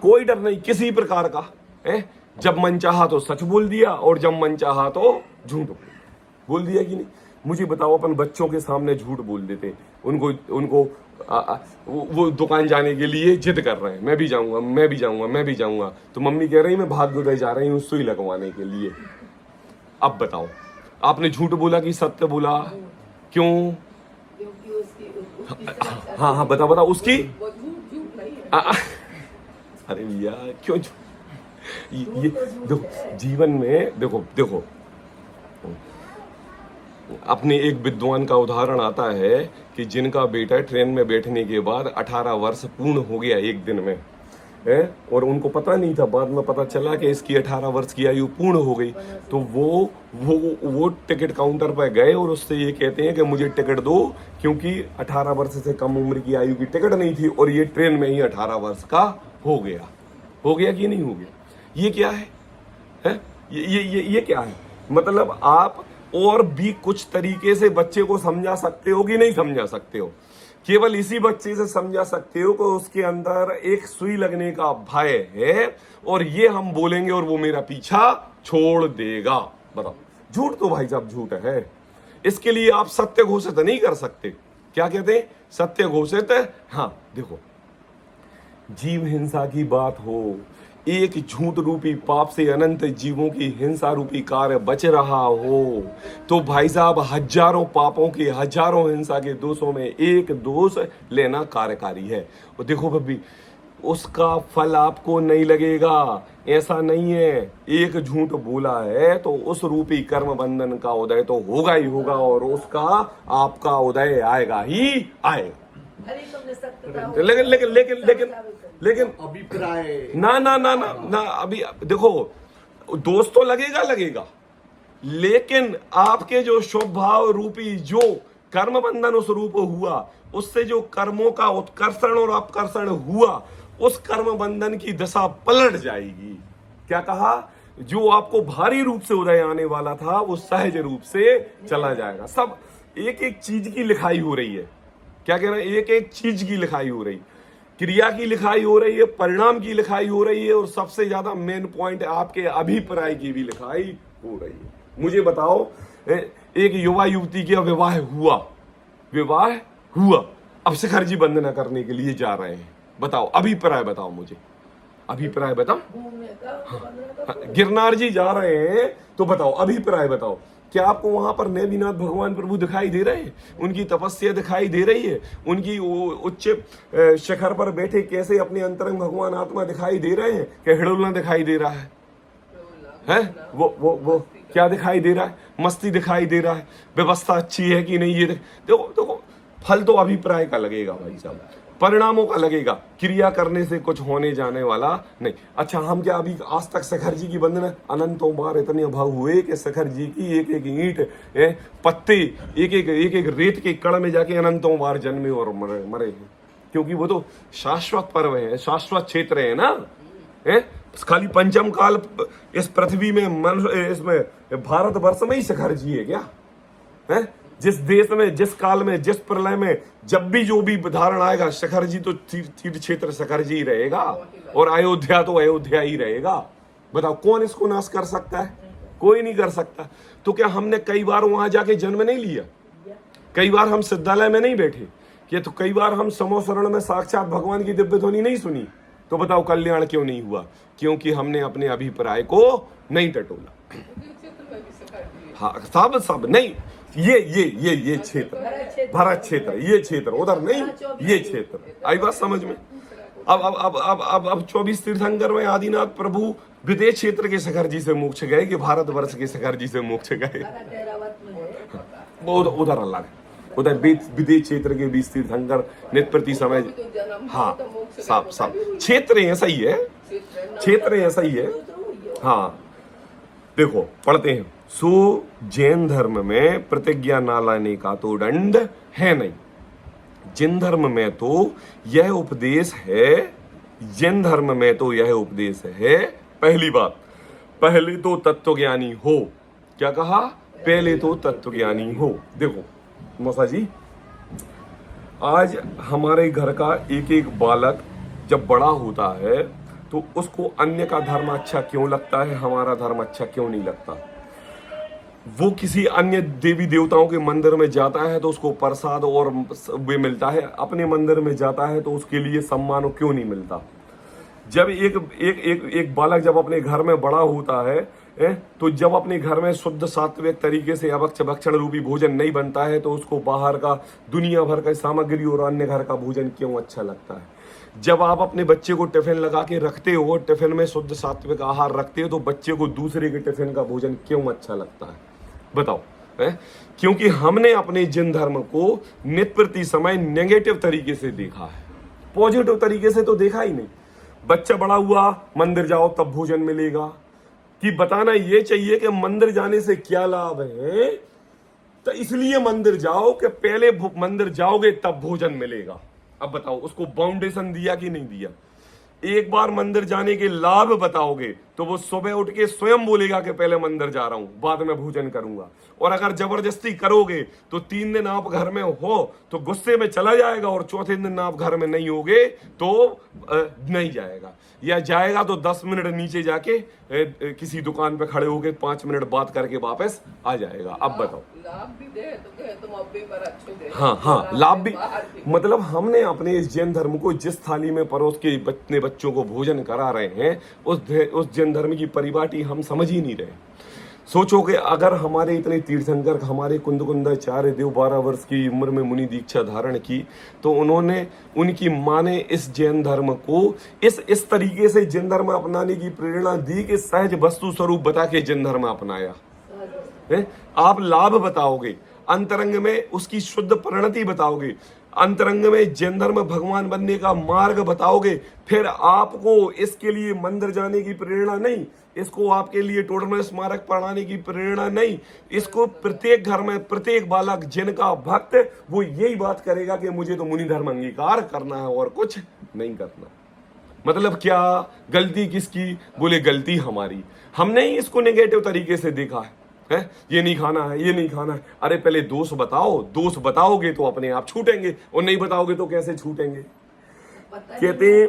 कोई डर नहीं किसी प्रकार का है। जब मन चाहा तो सच बोल दिया और जब मन चाहा तो झूठ बोल दिया कि नहीं? मुझे बताओ, अपन बच्चों के सामने झूठ बोल देते, उनको वो दुकान जाने के लिए जिद कर रहे हैं, मैं भी जाऊंगा, तो मम्मी कह रही मैं भाग्योदय जा रही हूँ सुई लगवाने के लिए। अब बताओ, आपने झूठ बोला कि सत्य बोला? क्यों? हाँ बताओ उसकी। अरे भैया क्यों? ये देखो, जीवन में देखो अपने एक विद्वान का उदाहरण आता है कि जिनका बेटा ट्रेन में बैठने के बाद 18 वर्ष पूर्ण हो गया एक दिन में है, और उनको पता नहीं था, बाद में पता चला कि इसकी 18 वर्ष की आयु पूर्ण हो गई। तो वो टिकट काउंटर पर गए और उससे ये कहते हैं कि मुझे टिकट दो, क्योंकि 18 वर्ष से कम उम्र की आयु की टिकट नहीं थी और ये ट्रेन में ही 18 वर्ष का हो गया कि नहीं हो गया? ये क्या है? ये क्या है? मतलब आप और भी कुछ तरीके से बच्चे को समझा सकते हो कि नहीं समझा सकते हो? केवल इसी बच्चे से समझा सकते हो कि उसके अंदर एक सुई लगने का भय है और ये हम बोलेंगे और वो मेरा पीछा छोड़ देगा। बताओ, झूठ तो भाई साहब झूठ है। इसके लिए आप सत्य घोषित नहीं कर सकते। क्या कहते हैं? सत्य घोषित। हाँ देखो, जीव हिंसा की बात हो, एक झूठ रूपी पाप से अनंत जीवों की हिंसा रूपी कार्य बच रहा हो, तो भाई साहब हजारों पापों के, हजारों हिंसा के दोषों में एक दोष लेना कार्यकारी है। और देखो भाभी, उसका फल आपको नहीं लगेगा। ऐसा नहीं है, एक झूठ बोला है तो उस रूपी कर्म बंधन का उदय तो होगा ही होगा, और उसका आपका उदय आएगा ही आएगा। अरे तुमने सत्यता हो। लेकिन लेकिन लेकिन लेकिन लेकिन अभिप्राय ना ना ना ना ना, अभी देखो, दोष तो लगेगा, लेकिन आपके जो शुभ भाव रूपी जो कर्म बंधन उस रूप हुआ, उससे जो कर्मों का उत्कर्षण और अपकर्षण हुआ, उस कर्म बंधन की दशा पलट जाएगी। क्या कहा? जो आपको भारी रूप से उदय आने वाला था वो सहज रूप से चला जाएगा। सब एक एक चीज की लिखाई हो रही है। क्या कह रहे हैं? एक एक चीज की लिखाई हो रही, क्रिया की लिखाई हो रही है, परिणाम की लिखाई हो रही है, और सबसे ज्यादा मेन पॉइंट आपके अभिप्राय की भी लिखाई हो रही है। मुझे बताओ, एक युवा युवती का विवाह हुआ, अब शिखर जी वंदना करने के लिए जा रहे हैं। बताओ, अभिप्राय बताओ मुझे, अभिप्राय बताओ। घूमने का गिरनार जी जा रहे हैं तो बताओ, अभिप्राय बताओ। क्या आपको वहां पर नेमिनाथ भगवान प्रभु दिखाई दे रहे हैं? उनकी तपस्या दिखाई दे रही है? उनकी उच्च शिखर पर बैठे कैसे अपने अंतरंग भगवान आत्मा दिखाई दे रहे हैं? क्या हिडोलना दिखाई दे रहा है? वो क्या दिखाई दे रहा है? मस्ती दिखाई दे रहा है? व्यवस्था अच्छी है कि नहीं? ये देखो, फल तो अभिप्राय का लगेगा भाई साहब, परिणामों का लगेगा, क्रिया करने से कुछ होने जाने वाला नहीं। अच्छा, हम क्या अभी आज तक शिखर जी की वंदना अनंतों बार इतने भाव हुए कि शिखर जी की एक एक ईंट, पत्ते, एक एक रेत के कण में जाके अनंतों बार जन्मे और मरे हैं, क्योंकि वो तो शाश्वत पर्व है, शाश्वत क्षेत्र है ना। खाली पंचम काल इस पृथ्वी में इसमें भारतवर्ष में ही शिखर जी है क्या? है जिस देश में, जिस काल में, जिस प्रलय में, जब भी जो भी धारण आएगा, शिखर जी तो तीर्थ क्षेत्र शिखर जी ही रहेगा, और अयोध्या तो अयोध्या ही रहेगा। बताओ, कौन इसको नाश कर सकता है? कोई नहीं कर सकता। तो क्या हमने कई बार वहां जाके जन्म नहीं लिया? कई बार हम सिद्धालय में नहीं बैठे? क्या तो कई बार हम समोसरण में साक्षात भगवान की दिव्य ध्वनि नहीं सुनी? तो बताओ, कल्याण क्यों नहीं हुआ? क्योंकि हमने अपने अभिप्राय को नहीं टटोला। हाँ, सब नहीं, ये क्षेत्र, भरत क्षेत्र, ये क्षेत्र, उधर नहीं, ये क्षेत्र। आई बात समझ में? अब 24 तीर्थंकर में आदिनाथ प्रभु विदेश क्षेत्र के शिखर जी से मोक्ष गए कि भारतवर्ष के शिखर जी से मोक्ष गए? वो उधर अलग है, उधर विदेश क्षेत्र के 20 तीर्थंकर नित्य प्रति समय। हाँ, सब क्षेत्र ऐसा ही है, क्षेत्र ऐसा ही है। हाँ, देखो, पढ़ते हैं। सो जैन धर्म में प्रतिज्ञा ना लाने का तो दंड है नहीं। जैन धर्म में तो यह उपदेश है, जैन धर्म में तो यह उपदेश है। पहली बात, पहले तो तत्वज्ञानी हो। क्या कहा? पहले तो तत्वज्ञानी हो। देखो मौसा जी, आज हमारे घर का एक एक बालक जब बड़ा होता है तो उसको अन्य का धर्म अच्छा क्यों लगता है, हमारा धर्म अच्छा क्यों नहीं लगता? वो किसी अन्य देवी देवताओं के मंदिर में जाता है तो उसको प्रसाद और वे मिलता है, अपने मंदिर में जाता है तो उसके लिए सम्मान क्यों नहीं मिलता? जब एक बालक जब अपने घर में बड़ा होता है तो जब अपने घर में शुद्ध सात्विक तरीके से अभक्ष भक्षण रूपी भोजन नहीं बनता है तो उसको बाहर का दुनिया भर का सामग्री और अन्य घर का भोजन क्यों अच्छा लगता है? जब आप अपने बच्चे को टिफिन लगा के रखते हो, टिफिन में शुद्ध सात्विक आहार रखते हो, तो बच्चे को दूसरे के टिफिन का भोजन क्यों अच्छा लगता है? बताओ। क्योंकि हमने अपने जिन धर्म को नित्य प्रति समय नेगेटिव तरीके से देखा है, पॉजिटिव तरीके से तो देखा ही नहीं। बच्चा बड़ा हुआ, मंदिर जाओ तब भोजन मिलेगा, कि बताना ये चाहिए कि मंदिर जाने से क्या लाभ है, तो इसलिए मंदिर जाओ कि पहले मंदिर जाओगे तब भोजन मिलेगा। अब बताओ, उसको बाउंडेशन दिया कि नहीं दिया? एक बार मंदिर जाने के लाभ बताओगे तो वो सुबह उठ के स्वयं बोलेगा कि पहले मंदिर जा रहा हूं, बाद में भोजन करूंगा। और अगर जबरदस्ती करोगे तो 3 दिन आप घर में हो तो गुस्से में चला जाएगा, और चौथे दिन आप घर में नहीं होगे तो नहीं जाएगा, या जाएगा तो 10 मिनट नीचे जाके किसी दुकान पे खड़े होके 5 मिनट बात करके वापस आ जाएगा। अब बताओ, लाभ भी दे तो तुम अभी पर अच्छे दे। हाँ, लाभ भी, मतलब हमने अपने इस जैन धर्म को जिस थाली में परोस के अपने बच्चों को भोजन करा रहे हैं, उस जैन धर्म की परिपाटी हम समझ ही नहीं रहे। सोचो कि अगर हमारे इतने तीर्थंकर, हमारे कुंदकुंदाचार्य देव 12 वर्ष की उम्र में मुनि दीक्षा धारण की, तो उन्होंने, उनकी माँ ने इस जैन धर्म को इस तरीके से जैन धर्म अपनाने की प्रेरणा दी कि सहज वस्तु स्वरूप बता के जैन धर्म अपनाया है। आप लाभ बताओगे, अंतरंग में उसकी शुद्ध परिणति बताओगे, अंतरंग में जैन धर्म भगवान बनने का मार्ग बताओगे, फिर आपको इसके लिए मंदिर जाने की प्रेरणा नहीं, इसको आपके लिए टोडरमल स्मारक पढ़ाने की प्रेरणा नहीं, इसको प्रत्येक घर में प्रत्येक बालक जिनका भक्त वो यही बात करेगा कि मुझे तो मुनि धर्म अंगीकार करना है और कुछ नहीं करना। मतलब क्या गलती किसकी? बोले गलती हमारी, हमने ही इसको नेगेटिव तरीके से देखा है। ये नहीं खाना है, ये नहीं खाना है। अरे पहले दोष बताओ, दोष बताओगे तो अपने आप छूटेंगे, और नहीं बताओगे तो कैसे छूटेंगे? कहते हैं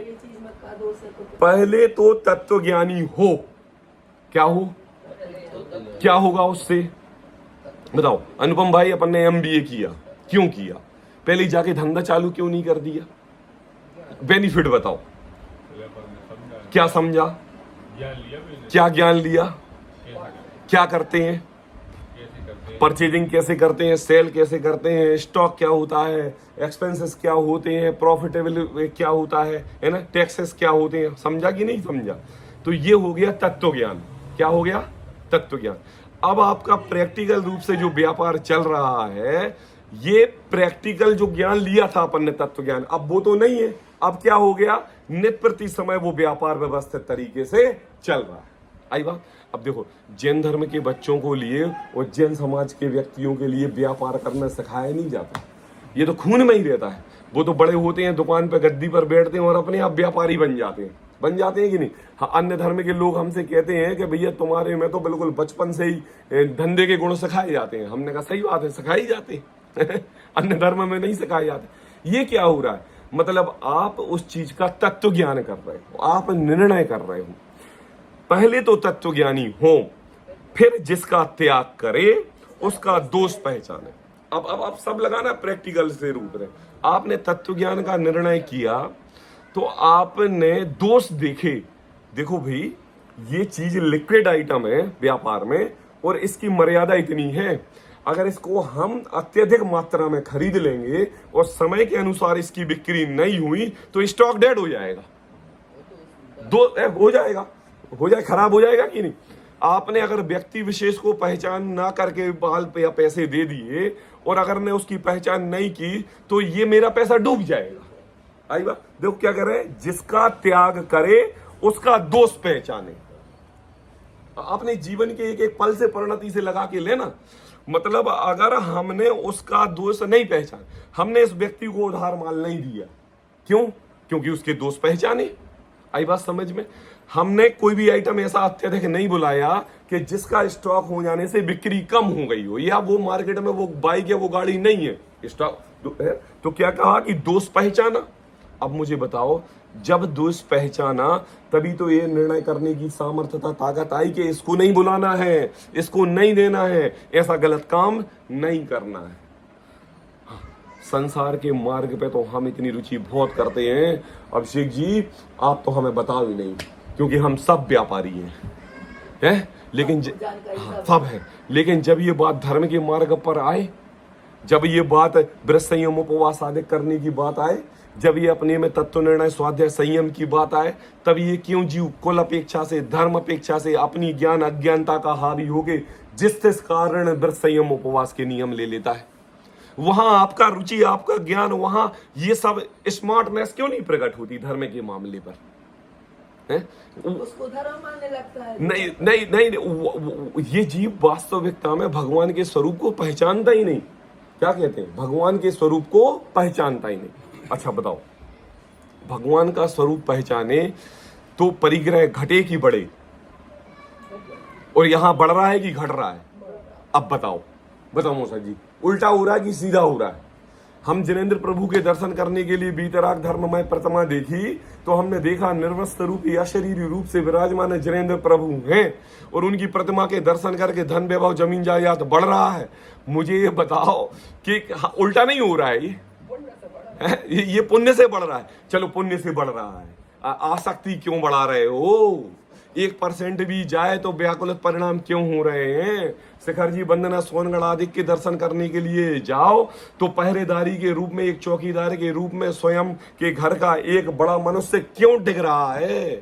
पहले तो तत्वज्ञानी हो। क्या हो? क्या होगा उससे? बताओ। अनुपम भाई, अपन ने MBA किया, क्यों किया? पहले जाके धंधा चालू क्यों नहीं कर दिया? बेनिफिट बताओ। क्या समझा? क्या ज्ञान लिया? क्या करते हैं? परचेजिंग कैसे करते हैं, सेल कैसे करते हैं, स्टॉक क्या होता है, एक्सपेंसेस क्या होते हैं, प्रॉफिटेबल क्या होता है ना, टैक्सेस क्या होते हैं। समझा कि नहीं समझा? तो ये हो गया तत्व ज्ञान। क्या हो गया? तत्व ज्ञान। अब आपका प्रैक्टिकल रूप से जो व्यापार चल रहा है, ये प्रैक्टिकल जो ज्ञान लिया था अपन ने तत्व ज्ञान, अब वो तो नहीं है। अब क्या हो गया? नित्य प्रति समय वो व्यापार व्यवस्थित तरीके से चल रहा है। आई बात? अब देखो, जैन धर्म के बच्चों को लिए और जैन समाज के व्यक्तियों के लिए व्यापार करना सिखाया नहीं जाता। ये तो खून में ही रहता है। वो तो बड़े होते हैं, दुकान पे गद्दी पर बैठते हैं और अपने आप व्यापारी बन जाते हैं। बन जाते हैं कि नहीं? हाँ, अन्य धर्म के लोग हमसे कहते हैं कि भैया तुम्हारे में तो बिल्कुल बचपन से ही धंधे के गुण सिखाए जाते हैं। हमने कहा सही बात है, सिखाए जाते हैं अन्य धर्म में नहीं सिखाए जाते। ये क्या हो रहा है? मतलब आप उस चीज का तत्व ज्ञान कर रहे हो, आप निर्णय कर रहे हो। पहले तो तत्वज्ञानी हो, फिर जिसका त्याग करे उसका दोष पहचाने। अब सब लगाना प्रैक्टिकल से रूप रहे। आपने तत्वज्ञान का निर्णय किया तो आपने दोष देखे। देखो भाई, ये चीज लिक्विड आइटम है व्यापार में और इसकी मर्यादा इतनी है। अगर इसको हम अत्यधिक मात्रा में खरीद लेंगे और समय के अनुसार इसकी बिक्री नहीं हुई तो स्टॉक डेड हो जाएगा, खराब हो जाएगा कि नहीं? आपने अगर व्यक्ति विशेष को पहचान ना करके बाल पे या पैसे दे दिए और अगर ने उसकी पहचान नहीं की तो ये मेरा पैसा डूब जाएगा। आई बात? देखो क्या कर रहे हैं, जिसका त्याग करे उसका दोष पहचाने। अपने जीवन के एक एक पल से परिणति से लगा के लेना। मतलब अगर हमने उसका दोष नहीं पहचान, हमने इस व्यक्ति को उधार माल नहीं दिया, क्यों? क्योंकि उसके दोष पहचाने। आई बात समझ में? हमने कोई भी आइटम ऐसा अत्यधिक नहीं बुलाया कि जिसका स्टॉक हो जाने से बिक्री कम हो गई हो, या वो मार्केट में वो बाइक या वो गाड़ी नहीं है, स्टॉक है। तो क्या कहा कि दोष पहचाना। अब मुझे बताओ, जब दोष पहचाना तभी तो ये निर्णय करने की सामर्थ्यता, ताकत आई कि इसको नहीं बुलाना है, इसको नहीं देना है, ऐसा गलत काम नहीं करना है। संसार के मार्ग पे तो हम इतनी रुचि बहुत करते हैं अभिषेक जी, आप तो हमें बताओ ही नहीं, क्योंकि हम सब व्यापारी हैं? लेकिन सब है। लेकिन जब ये बात धर्म के मार्ग पर आए, जब ये बात व्रत संयम उपवास आदि करने की बात आए, जब ये अपने में तत्व निर्णय स्वाध्याय संयम की बात आए, तब ये क्यों जीव कुल अपेक्षा से, धर्म अपेक्षा से अपनी ज्ञान अज्ञानता का हावी हो गए, जिस कारण व्रत संयम उपवास के नियम ले लेता है। वहां आपका रुचि, आपका ज्ञान, वहां ये सब स्मार्टनेस क्यों नहीं प्रकट होती धर्म के मामले पर? उसको धर्म मानने लगता है। नहीं, ये जीव वास्तविकता में भगवान के स्वरूप को पहचानता ही नहीं। क्या कहते हैं? भगवान के स्वरूप को पहचानता ही नहीं। अच्छा बताओ, भगवान का स्वरूप पहचाने तो परिग्रह घटे कि बढ़े? और यहां बढ़ रहा है कि घट रहा है? अब बताओ मौसा जी, उल्टा हो रहा है कि सीधा हो रहा है? हम जिनेंद्र प्रभु के दर्शन करने के लिए बीतराग धर्ममय प्रतिमा देखी तो हमने देखा निर्वस्त्र रूप या शरीरी रूप से विराजमान जिनेंद्र प्रभु हैं और उनकी प्रतिमा के दर्शन करके धन वैभव जमीन जायदाद बढ़ रहा है। मुझे ये बताओ कि उल्टा नहीं हो रहा है? ये पुण्य से बढ़ रहा है। चलो पुण्य से बढ़ रहा है, आसक्ति क्यों बढ़ा रहे हो? 1% भी जाए तो व्याकुलित परिणाम क्यों हो रहे हैं? शिखर जी, वंदना सोनगढ़ आदि के दर्शन करने के लिए जाओ तो पहरेदारी के रूप में, एक चौकीदार के रूप में स्वयं के घर का एक बड़ा मनुष्य क्यों डिग रहा है?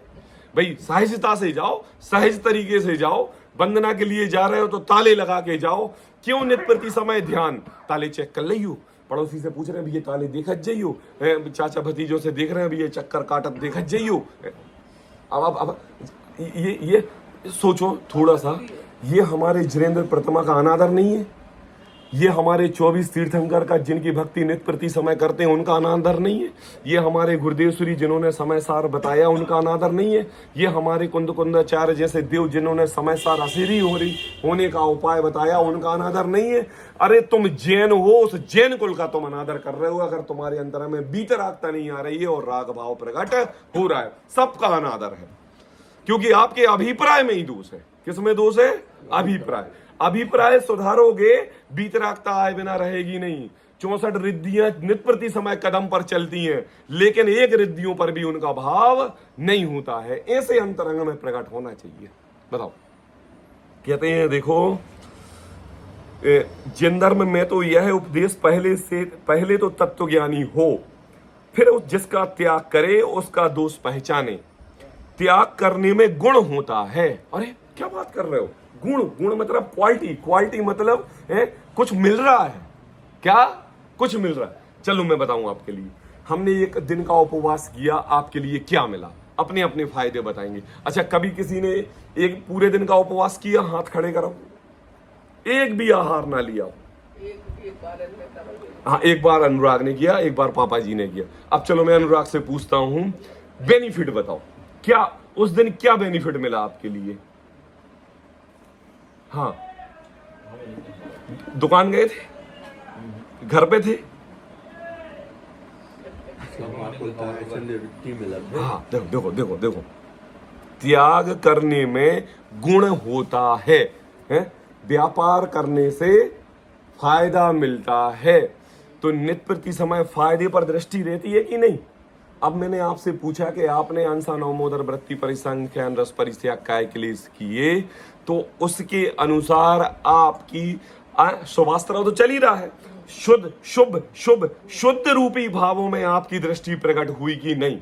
भाई सहजता से जाओ, सहज तरीके से जाओ। वंदना के लिए जा रहे हो तो ताले लगा के जाओ। क्यों नित प्रति समय ध्यान? ताले चेक कर लियो, पड़ोसी से पूछ रहे हैं भी ये ताले देखत जाइयो, चाचा भतीजों से देख रहे हैं भी ये चक्कर काटत देखत जाइयो। अब ये सोचो थोड़ा सा, ये हमारे जिनेंद्र प्रतिमा का अनादर नहीं है? ये हमारे 24 तीर्थंकर का जिनकी भक्ति नित्य प्रति समय करते हैं उनका अनादर नहीं है? ये हमारे गुरुदेवश्री जिन्होंने समय सार बताया उनका अनादर नहीं है? ये हमारे कुंदकुंदाचार्य जैसे देव जिन्होंने समय सार असीरी होने का उपाय बताया उनका अनादर नहीं है? अरे तुम जैन हो, उस जैन कुल का तुम अनादर कर रहे हो अगर तुम्हारे अंतर में बीतरागता नहीं आ रही है और राग भाव प्रकट हो रहा है। सबका अनादर है क्योंकि आपके अभिप्राय में ही दोष है। किसमें दोष है? अभिप्राय। अभिप्राय सुधारोगे, बीतरागता आए बिना रहेगी नहीं। 64 रिद्धियां नित प्रति समय कदम पर चलती हैं, लेकिन एक रिद्धियों पर भी उनका भाव नहीं होता है। ऐसे अंतरंग में प्रकट होना चाहिए। बताओ, कहते हैं देखो, जिन धर्म में तो यह उपदेश पहले तो तत्वज्ञानी हो, फिर जिसका त्याग करे उसका दोष पहचाने। त्याग करने में गुण होता है। अरे क्या बात कर रहे हो? गुण मतलब क्वालिटी मतलब है कुछ मिल रहा है। क्या कुछ मिल रहा है? चलो मैं बताऊं आपके लिए। हमने एक दिन का उपवास किया, आपके लिए क्या मिला? अपने अपने फायदे बताएंगे। अच्छा, कभी किसी ने एक पूरे दिन का उपवास किया? हाथ खड़े करो। एक भी आहार ना लिया? एक बार हाँ, एक बार अनुराग ने किया, एक बार पापा जी ने किया। अब चलो मैं अनुराग से पूछता हूं, बेनिफिट बताओ, क्या उस दिन क्या बेनिफिट मिला आपके लिए? हाँ, दुकान गए थे, घर पे थे? हाँ, देखो, त्याग करने में गुण होता है? व्यापार करने से फायदा मिलता है, तो नित्य प्रति समय फायदे पर दृष्टि रहती है कि नहीं? अब मैंने आपसे पूछा कि आपने अंसा नवमोदर वृत्ति परिसंख्यान रस परित्याग काय क्लेश किए, तो उसके अनुसार आपकी शुभास्त्र तो चल ही रहा है। शुद्ध शुद्ध रूपी भावों में आपकी दृष्टि प्रकट हुई कि नहीं?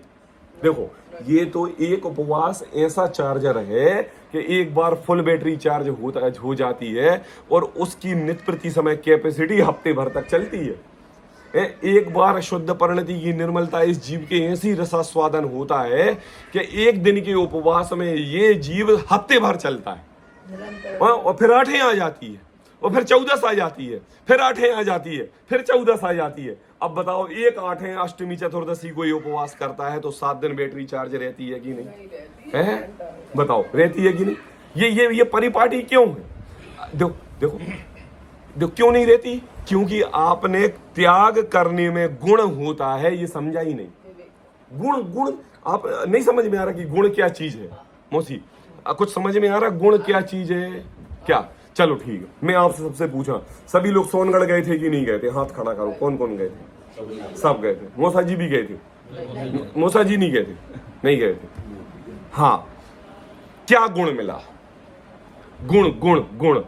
देखो, ये तो एक उपवास ऐसा चार्जर है कि एक बार फुल बैटरी चार्ज हो जाती है और उसकी नित्य प्रति समय कैपेसिटी हफ्ते भर तक चलती है। एक बार शुद्ध परिणति की निर्मलता इस जीव के ऐसी रसास्वादन होता है कि एक दिन के उपवास में ये जीव हफ्ते भर चलता है। और फिर 8 आ जाती है, और फिर 14 आ जाती है, फिर 8 आ जाती है, फिर 14 आ जाती है। अब बताओ, एक 8 अष्टमी चतुर्दशी कोई उपवास करता है तो 7 दिन बैटरी चार्ज रहती है कि नहीं? है? बताओ, रहती है कि नहीं? ये परिपाटी क्यों है? देखो क्यों नहीं रहती? क्योंकि आपने त्याग करने में गुण होता है, ये समझा ही नहीं। गुण आप नहीं समझ में आ रहा कि गुण क्या चीज है? मौसी, कुछ समझ में आ रहा गुण क्या चीज है? क्या? चलो ठीक है, मैं आपसे सबसे पूछा, सभी लोग सोनगढ़ गए थे कि नहीं गए थे? हाथ खड़ा करो, कौन कौन गए थे? सब गए थे। मौसा जी भी गए थे? मौसा जी नहीं गए थे? नहीं गए थे। हाँ, क्या गुण मिला? गुण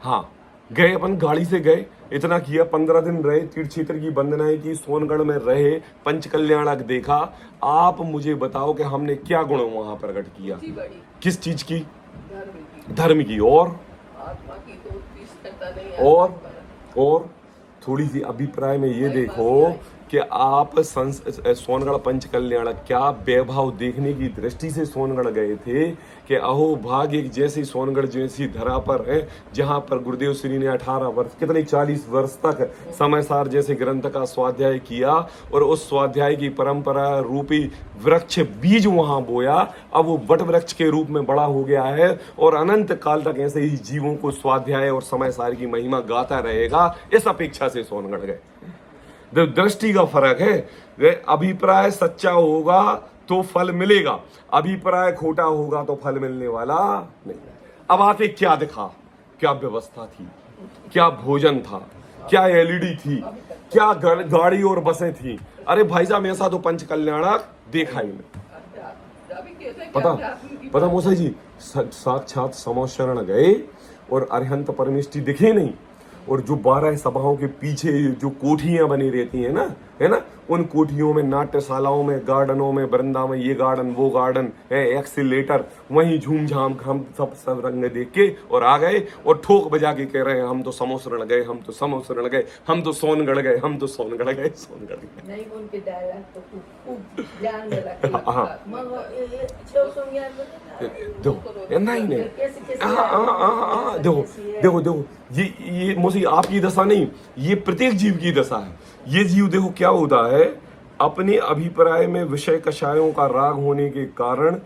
हाँ, गए, अपन गाड़ी से गए, इतना किया, 15 दिन रहे, तीर्थ क्षेत्र की वंदनाएं की, सोनगढ़ में रहे, पंच कल्याणक देखा। आप मुझे बताओ कि हमने क्या गुण वहां प्रकट किया? किस चीज की? धर्म की। और आत्मा की तो तीक्ष्णता नहीं। और थोड़ी सी अभिप्राय में ये देखो कि आप सोनगढ़ पंच कल्याणक क्या वैभव देखने की दृष्टि से सोनगढ़ गए थे कि अहो भाग्य, एक जैसी सोनगढ़ जैसी धरा पर है जहां पर गुरुदेव श्री ने 18 वर्ष, कितने 40 वर्ष तक समय सार जैसे ग्रंथ का स्वाध्याय किया और उस स्वाध्याय की परंपरा रूपी वृक्ष बीज वहां बोया। अब वो वट वृक्ष के रूप में बड़ा हो गया है और अनंत काल तक ऐसे ही जीवों को स्वाध्याय और समय सार की महिमा गाता रहेगा। इस अपेक्षा से सोनगढ़ गए। दृष्टि का फर्क है। अभिप्राय सच्चा होगा तो फल मिलेगा, अभिप्राय खोटा होगा तो फल मिलने वाला नहीं। अब आके क्या दिखा? क्या व्यवस्था थी, क्या भोजन था, क्या एलईडी थी, क्या गाड़ी और बसें थी? अरे भाई साहब, ऐसा तो पंच कल्याणक देखा ही नहीं। पता पता मोसा जी, साक्षात समोशरण गए और अरिहंत परमेष्टि दिखे नहीं, और जो 12 सभाओं के पीछे जो कोठियां बनी रहती है ना, उन कोठियों में, नाट्यशालाओं में, गार्डनों में, वृंदावन, ये गार्डन वो गार्डन है, एक्सीलेटर, वहीं झूम झाम हम सब रंग देख के और आ गए और ठोक बजा के कह रहे हैं हम तो समोसरण गए, हम तो समोसरण गए, हम तो सोनगढ़ गए, हम तो सोनगढ़ गए, सोनगढ़ गए। नहीं, उनके डायलॉग तो खूब ध्यान में रखना। हाँ। मगर ये छह संज्ञान में देखो नहीं कैसे देखो ये मोसी आपकी दशा नहीं, ये प्रत्येक जीव की दशा है। ये जीव देखो क्या होता है, अपने अभिप्राय में विषय कषायों का राग होने के कारण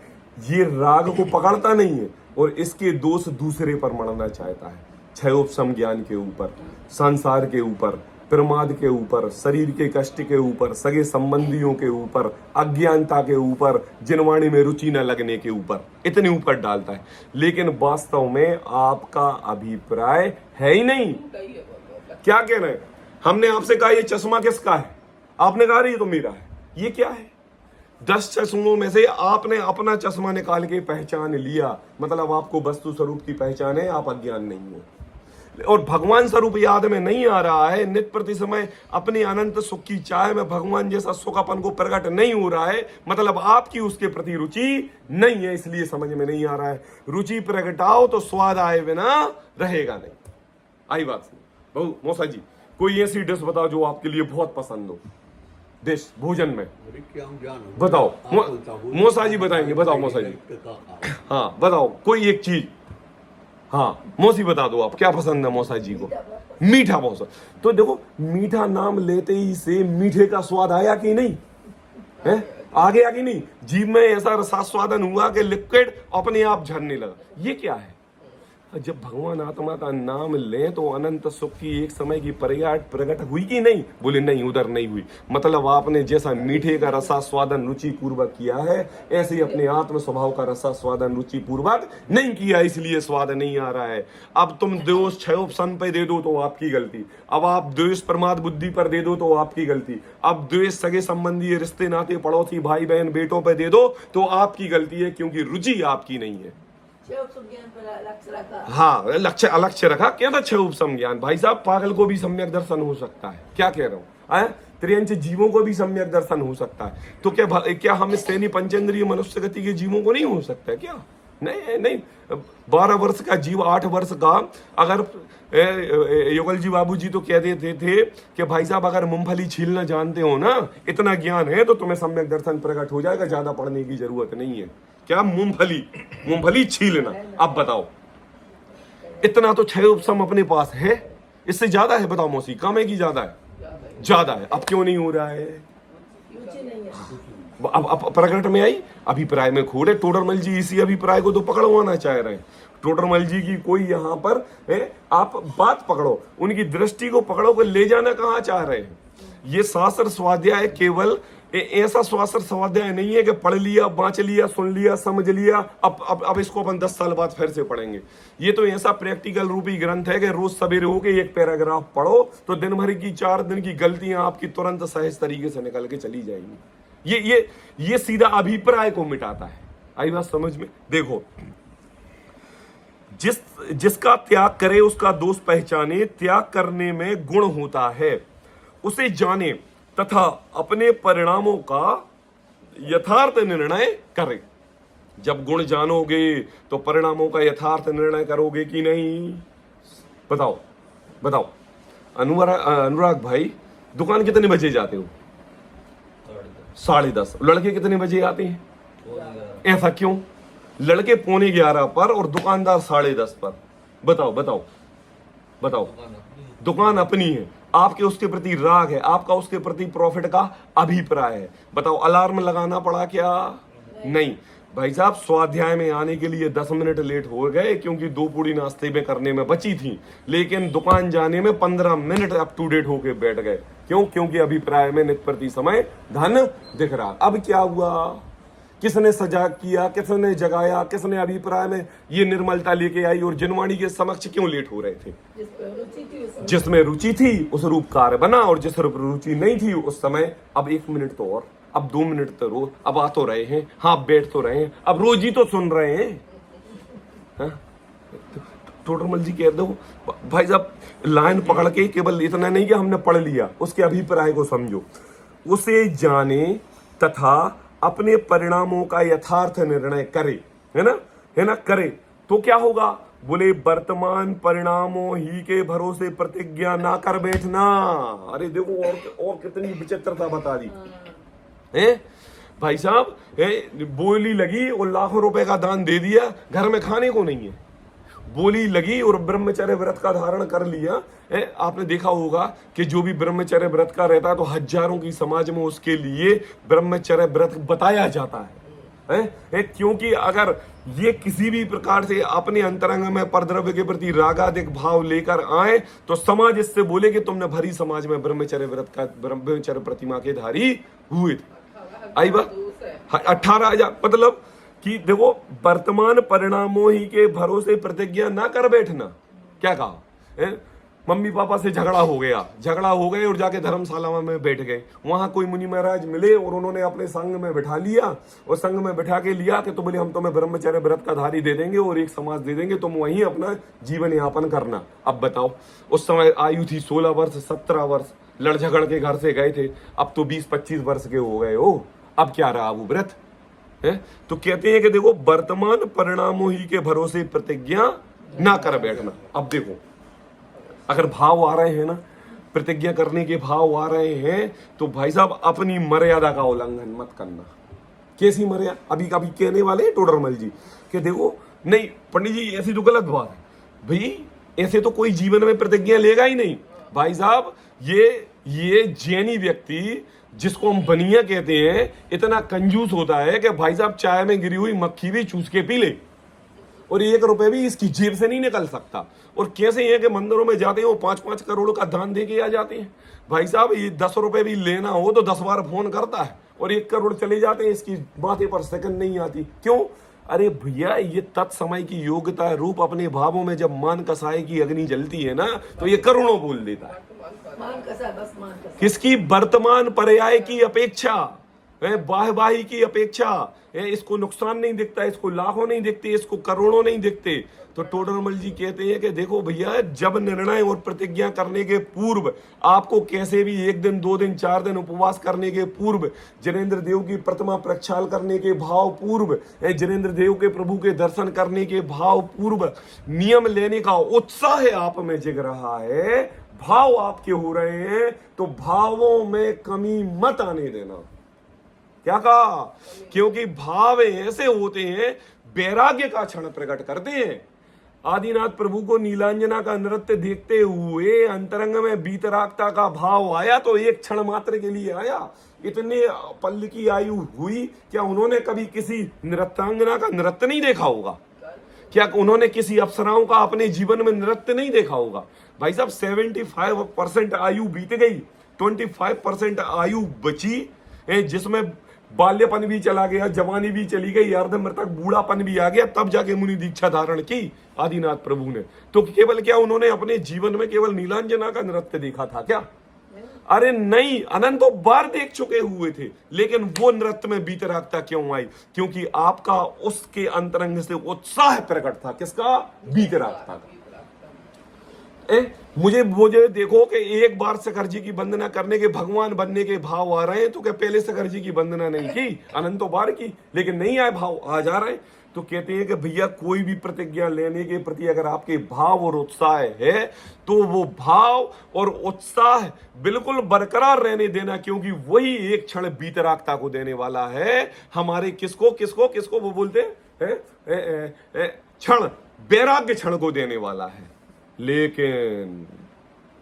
ये राग को पकड़ता नहीं है और इसके दोष दूसरे पर मढ़ना चाहता है। क्षयोपशम ज्ञान के ऊपर, संसार के ऊपर, प्रमाद के ऊपर, शरीर के कष्ट के ऊपर, सगे संबंधियों के ऊपर, अज्ञानता के ऊपर, जिनवाणी में रुचि न लगने के ऊपर, इतने ऊपर डालता है। लेकिन वास्तव में आपका अभिप्राय है ही नहीं। क्या कह रहे हैं? हमने आपसे कहा ये चश्मा किसका है, आपने कहा ये तो मेरा है। ये क्या है? 10 चश्मों में से आपने अपना चश्मा निकाल के पहचान लिया, मतलब आपको वस्तु स्वरूप की पहचान है, आप अज्ञान नहीं हो। और भगवान स्वरूप याद में नहीं आ रहा है, नित्य प्रति समय अपनी अनंत सुख की चाह में भगवान जैसा सुख अपन को प्रकट नहीं हो रहा है, मतलब आपकी उसके प्रति रुचि नहीं है, इसलिए समझ में नहीं आ रहा है। रुचि प्रगटाओ तो स्वाद आए बिना रहेगा नहीं। आई बात सुनो बहु मौसा जी, कोई ऐसी डिश बताओ जो आपके लिए बहुत पसंद हो, डिश भोजन में बताओ। मौसा जी बताएंगे, बताओ मौसा जी। हाँ बताओ कोई एक चीज। हाँ मौसी बता दो आप क्या पसंद है मौसा जी को। मीठा मौसा, तो देखो मीठा नाम लेते ही से मीठे का स्वाद आया कि नहीं है, आ गया कि नहीं, जीभ में ऐसा रसास्वादन हुआ कि लिक्विड अपने आप झरने लगा। ये क्या है? जब भगवान आत्मा का नाम लें तो अनंत सुख की एक समय की प्रकट हुई कि नहीं? बोले नहीं, उधर नहीं हुई। मतलब आपने जैसा मीठे का रसास्वादन रुचि पूर्वक किया है, ऐसे ही अपने आत्म स्वभाव का रसास्वादन रुचि पूर्वक नहीं किया, इसलिए स्वाद नहीं आ रहा है। अब तुम दोष क्षयोपशन पे दे दो तो आपकी गलती, अब आप द्वेष प्रमाद बुद्धि पर दे दो तो आपकी गलती, अब द्वेष सगे संबंधी रिश्ते नाते पड़ोसी भाई बहन बेटों पर दे दो तो आपकी गलती है, क्योंकि रुचि आपकी नहीं है। हाँ लक्ष्य अलक्ष्य रखा, क्या था? 6 उपसम ज्ञान। भाई साहब पागल को भी सम्यक दर्शन हो सकता है, क्या कह रहा हूँ, त्रियंच जीवों को भी सम्यक दर्शन हो सकता है। तो क्या हम श्रेणी पंचेंद्रिय मनुष्य गति के जीवों को नहीं हो सकता है क्या? नहीं 12 वर्ष का जीव, 8 वर्ष का, अगर युगल जी बाबू जी तो कह देते थे कि भाई साहब अगर मूंगफली छीलना जानते हो ना, इतना ज्ञान है तो तुम्हें सम्यक दर्शन प्रकट हो जाएगा, ज्यादा पढ़ने की जरूरत नहीं है। क्या मूंगफली छीलना? अब बताओ, इतना तो 6 उपसम अपने पास है, इससे ज्यादा है? बताओ मौसी, कम है कि ज्यादा है? ज्यादा है। अब क्यों नहीं हो रहा है? अब प्रकट में आई, अभिप्राय में खोड़े। टोडरमल जी इसी अभिप्राय को तो पकड़वाना चाह रहे हैं। टोडरमल जी की कोई यहाँ पर है, आप बात पकड़ो, उनकी दृष्टि को पकड़ो कि ले जाना कहाँ चाह रहे हैं। ये शास्त्र स्वाध्याय केवल ऐसा शास्त्र स्वाध्याय नहीं है कि पढ़ लिया, बाँच लिया, सुन लिया, समझ लिया, अब इसको अपन 10 साल बाद फिर से पढ़ेंगे। ये तो ऐसा प्रैक्टिकल रूपी ग्रंथ है कि रोज सवेरे होके एक पैराग्राफ पढ़ो तो दिन भर की 4 दिन की गलतियां आपकी तुरंत सहज तरीके से निकल के चली जाएंगी। ये सीधा अभिप्राय को मिटाता है। आई बात समझ में? देखो, जिसका त्याग करे उसका दोष पहचाने, त्याग करने में गुण होता है, उसे जाने तथा अपने परिणामों का यथार्थ निर्णय करे। जब गुण जानोगे तो परिणामों का यथार्थ निर्णय करोगे कि नहीं? बताओ। अनुराग भाई, दुकान कितने बजे जाते हो? 10:30। लड़के कितने बजे आते हैं? ऐसा क्यों? लड़के 11:15 पर और दुकानदार 10:30 पर। बताओ। दुकान अपनी है, आपके उसके प्रति राग है, आपका उसके प्रति प्रॉफिट का अभिप्राय है। बताओ, अलार्म लगाना पड़ा क्या? नहीं। भाई साहब, स्वाध्याय में आने के लिए 10 मिनट लेट हो गए क्योंकि 2 पूड़ी नाश्ते में करने में बची थी, लेकिन दुकान जाने में 15 मिनट अप टू डेट होके बैठ गए। क्यों? क्योंकि अभिप्राय में नित्य प्रति समय धन दिख रहा। अब क्या हुआ? किसने सजाग किया, किसने जगाया, किसने अभिप्राय में ये निर्मलता लेके आई और जिनवाणी के समक्ष क्यों लेट हो रहे थे? जिसमें रुचि थी उस रूप कार्य बना, और जिस रूप रुचि नहीं थी उस समय अब 1 मिनट तो और अब 2 मिनट तो रो, अब आ तो रहे हैं, हाँ बैठ तो रहे हैं, अब रोज ही तो सुन रहे हैं। हाँ? टोडरमल जी कह दो भाई साहब, लाइन पकड़ के केवल इतना नहीं कि हमने पढ़ लिया, उसके अभिप्राय को समझो, उसे जाने तथा अपने परिणामों का यथार्थ निर्णय करे, है ना, करे तो क्या होगा? बोले वर्तमान परिणामों ही के भरोसे प्रतिज्ञा ना कर बैठना। अरे देखो और कितनी विचित्रता बता दी है भाई साहब। बोली लगी और लाखों रुपए का दान दे दिया, घर में खाने को नहीं है। बोली लगी और ब्रह्मचर्य व्रत का धारण कर लिया। आपने देखा होगा कि जो भी ब्रह्मचर्य व्रत का रहता है तो हजारों की समाज में उसके लिए ब्रह्मचर्य व्रत बताया जाता है। क्योंकि अगर ये किसी भी प्रकार से अपने अंतरंग में परद्रव्य के प्रति रागाधिक भाव लेकर आए तो समाज इससे बोले कि तुमने भरी समाज में ब्रह्मचर्य व्रत का, ब्रह्मचर्य प्रतिमा के धारी हुए थे। आई बात 18,000 मतलब कि देखो वर्तमान परिणामों ही के भरोसे प्रतिज्ञा ना कर बैठना। क्या कहा? मम्मी पापा से झगड़ा हो गए और जाके धर्मशाला में बैठ गए। वहां कोई मुनि महाराज मिले और उन्होंने अपने संग में बिठा लिया और संग में बिठा के लिया कि तो बोले हम तुम्हें ब्रह्मचर्य व्रत का धारी दे देंगे और एक समाज दे देंगे, तुम वहीं अपना जीवन यापन करना। अब बताओ, उस समय आयु थी 16 वर्ष 17 वर्ष, लड़ झगड़ के घर से गए थे, अब तो 20-25 वर्ष के हो गए हो, अब क्या रहा वो व्रत है? तो कहते हैं कि देखो वर्तमान परिणामों ही के भरोसे प्रतिज्ञा ना कर बैठना। अब देखो अगर भाव आ रहे हैं ना, प्रतिज्ञा करने के भाव आ रहे हैं तो भाई साहब अपनी मर्यादा का उल्लंघन मत करना। कैसी मर्यादा? अभी कहने वाले हैं टोडरमल जी कि देखो नहीं पंडित जी ऐसी तो गलत बात है भाई, ऐसे तो कोई जीवन में प्रतिज्ञा लेगा ही नहीं भाई साहब। ये जैनी व्यक्ति जिसको हम बनिया कहते हैं इतना कंजूस होता है कि भाई साहब चाय में गिरी हुई मक्खी भी चूस के पी ले और 1 रुपए भी इसकी जेब से नहीं निकल सकता। और कैसे है कि मंदिरों में जाते हैं वो 5-5 करोड़ का दान दे के आ जाते हैं। भाई साहब ये 10 रुपए भी लेना हो तो 10 बार फोन करता है और 1 करोड़ चले जाते हैं, इसकी माथे पर सेकंड नहीं आती। क्यों? अरे भैया ये तत्समय की योग्यता रूप अपने भावों में जब मान कसाय की अग्नि जलती है ना तो ये करोड़ों बोल देता है। मान कसा बस मान कसा। किसकी? वर्तमान पर्याय की अपेक्षा, वाहवाही की अपेक्षा। इसको नुकसान नहीं दिखता, इसको लाखों नहीं दिखते, इसको करोड़ों नहीं दिखते। तो टोडरमल जी कहते हैं कि देखो भैया जब निर्णय और प्रतिज्ञा करने के पूर्व आपको कैसे भी 1 दिन 2 दिन 4 दिन उपवास करने के पूर्व, जिनेंद्र देव की प्रतिमा प्रक्षाल करने के भाव पूर्व, जिनेंद्र देव के प्रभु के दर्शन करने के भाव पूर्व नियम लेने का उत्साह आप में जग रहा है, भाव आपके हो रहे हैं, तो भावों में कमी मत आने देना। क्या कहा? क्योंकि भाव ऐसे होते हैं वैराग्य का क्षण प्रकट करते हैं। आदिनाथ प्रभु को नीलांजना का नृत्य देखते हुए अंतरंग में वीतरागता का भाव आया तो एक क्षण मात्र के लिए आया। इतने पल की आयु हुई, क्या उन्होंने कभी किसी नृत्यांगना का नृत्य नहीं देखा होगा? क्या उन्होंने किसी अप्सराओं का अपने जीवन में नृत्य नहीं देखा होगा? भाई साहब 75% आयु बीत गई, 25% आयु बची, जिसमें बाल्यपन भी चला गया, जवानी भी चली गई, अर्धमृतक बूढ़ापन भी आ गया, तब जाके मुनि दीक्षा धारण की आदिनाथ प्रभु ने। तो केवल क्या उन्होंने अपने जीवन में केवल नीलांजना का नृत्य देखा था क्या? अरे नहीं, अनंतों बार देख चुके हुए थे, लेकिन वो नृत्य में वीतरागता क्यों आई? क्योंकि आपका उसके अंतरंग से उत्साह प्रकट था। किसका? वीतरागता का। मुझे देखो कि एक बार शंकर जी की वंदना करने के भगवान बनने के भाव आ रहे हैं, तो क्या पहले शंकर जी की वंदना नहीं की? अनंतों बार की, लेकिन नहीं आए भाव, आ जा रहे हैं। तो कहते हैं कि भैया कोई भी प्रतिज्ञा लेने के प्रति अगर आपके भाव और उत्साह है तो वो भाव और उत्साह बिल्कुल बरकरार रहने देना, क्योंकि वही एक क्षण वीतरागता को देने वाला है। हमारे किसको वो बोलते हैं क्षण, वैराग्य क्षण को देने वाला है। लेकिन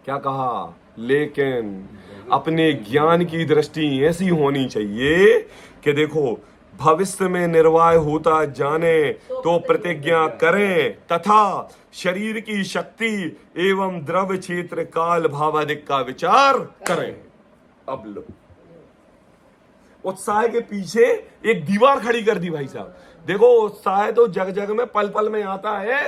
क्या कहा? लेकिन अपने ज्ञान की दृष्टि ऐसी होनी चाहिए कि देखो भविष्य में निर्वाह होता जाने तो प्रतिज्ञा करें तथा शरीर की शक्ति एवं द्रव्य क्षेत्र काल भावादिक का विचार करें। अब लो, उत्साह के पीछे एक दीवार खड़ी कर दी भाई साहब। देखो उत्साह तो जग जग में पल पल में आता है।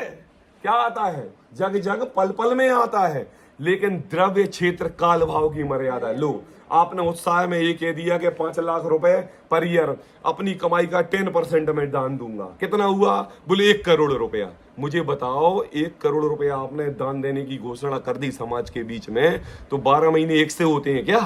क्या आता है? जग जग पल पल में आता है। लेकिन द्रव्य क्षेत्र काल भाव की मर्यादा। लो, आपने उत्साह में ये कह दिया कि 5 लाख रुपए पर ईयर अपनी कमाई का 10% में दान दूंगा। कितना हुआ? बोले 1 करोड़ रुपया। मुझे बताओ, 1 करोड़ रुपया आपने दान देने की घोषणा कर दी समाज के बीच में, तो 12 महीने एक से होते हैं क्या?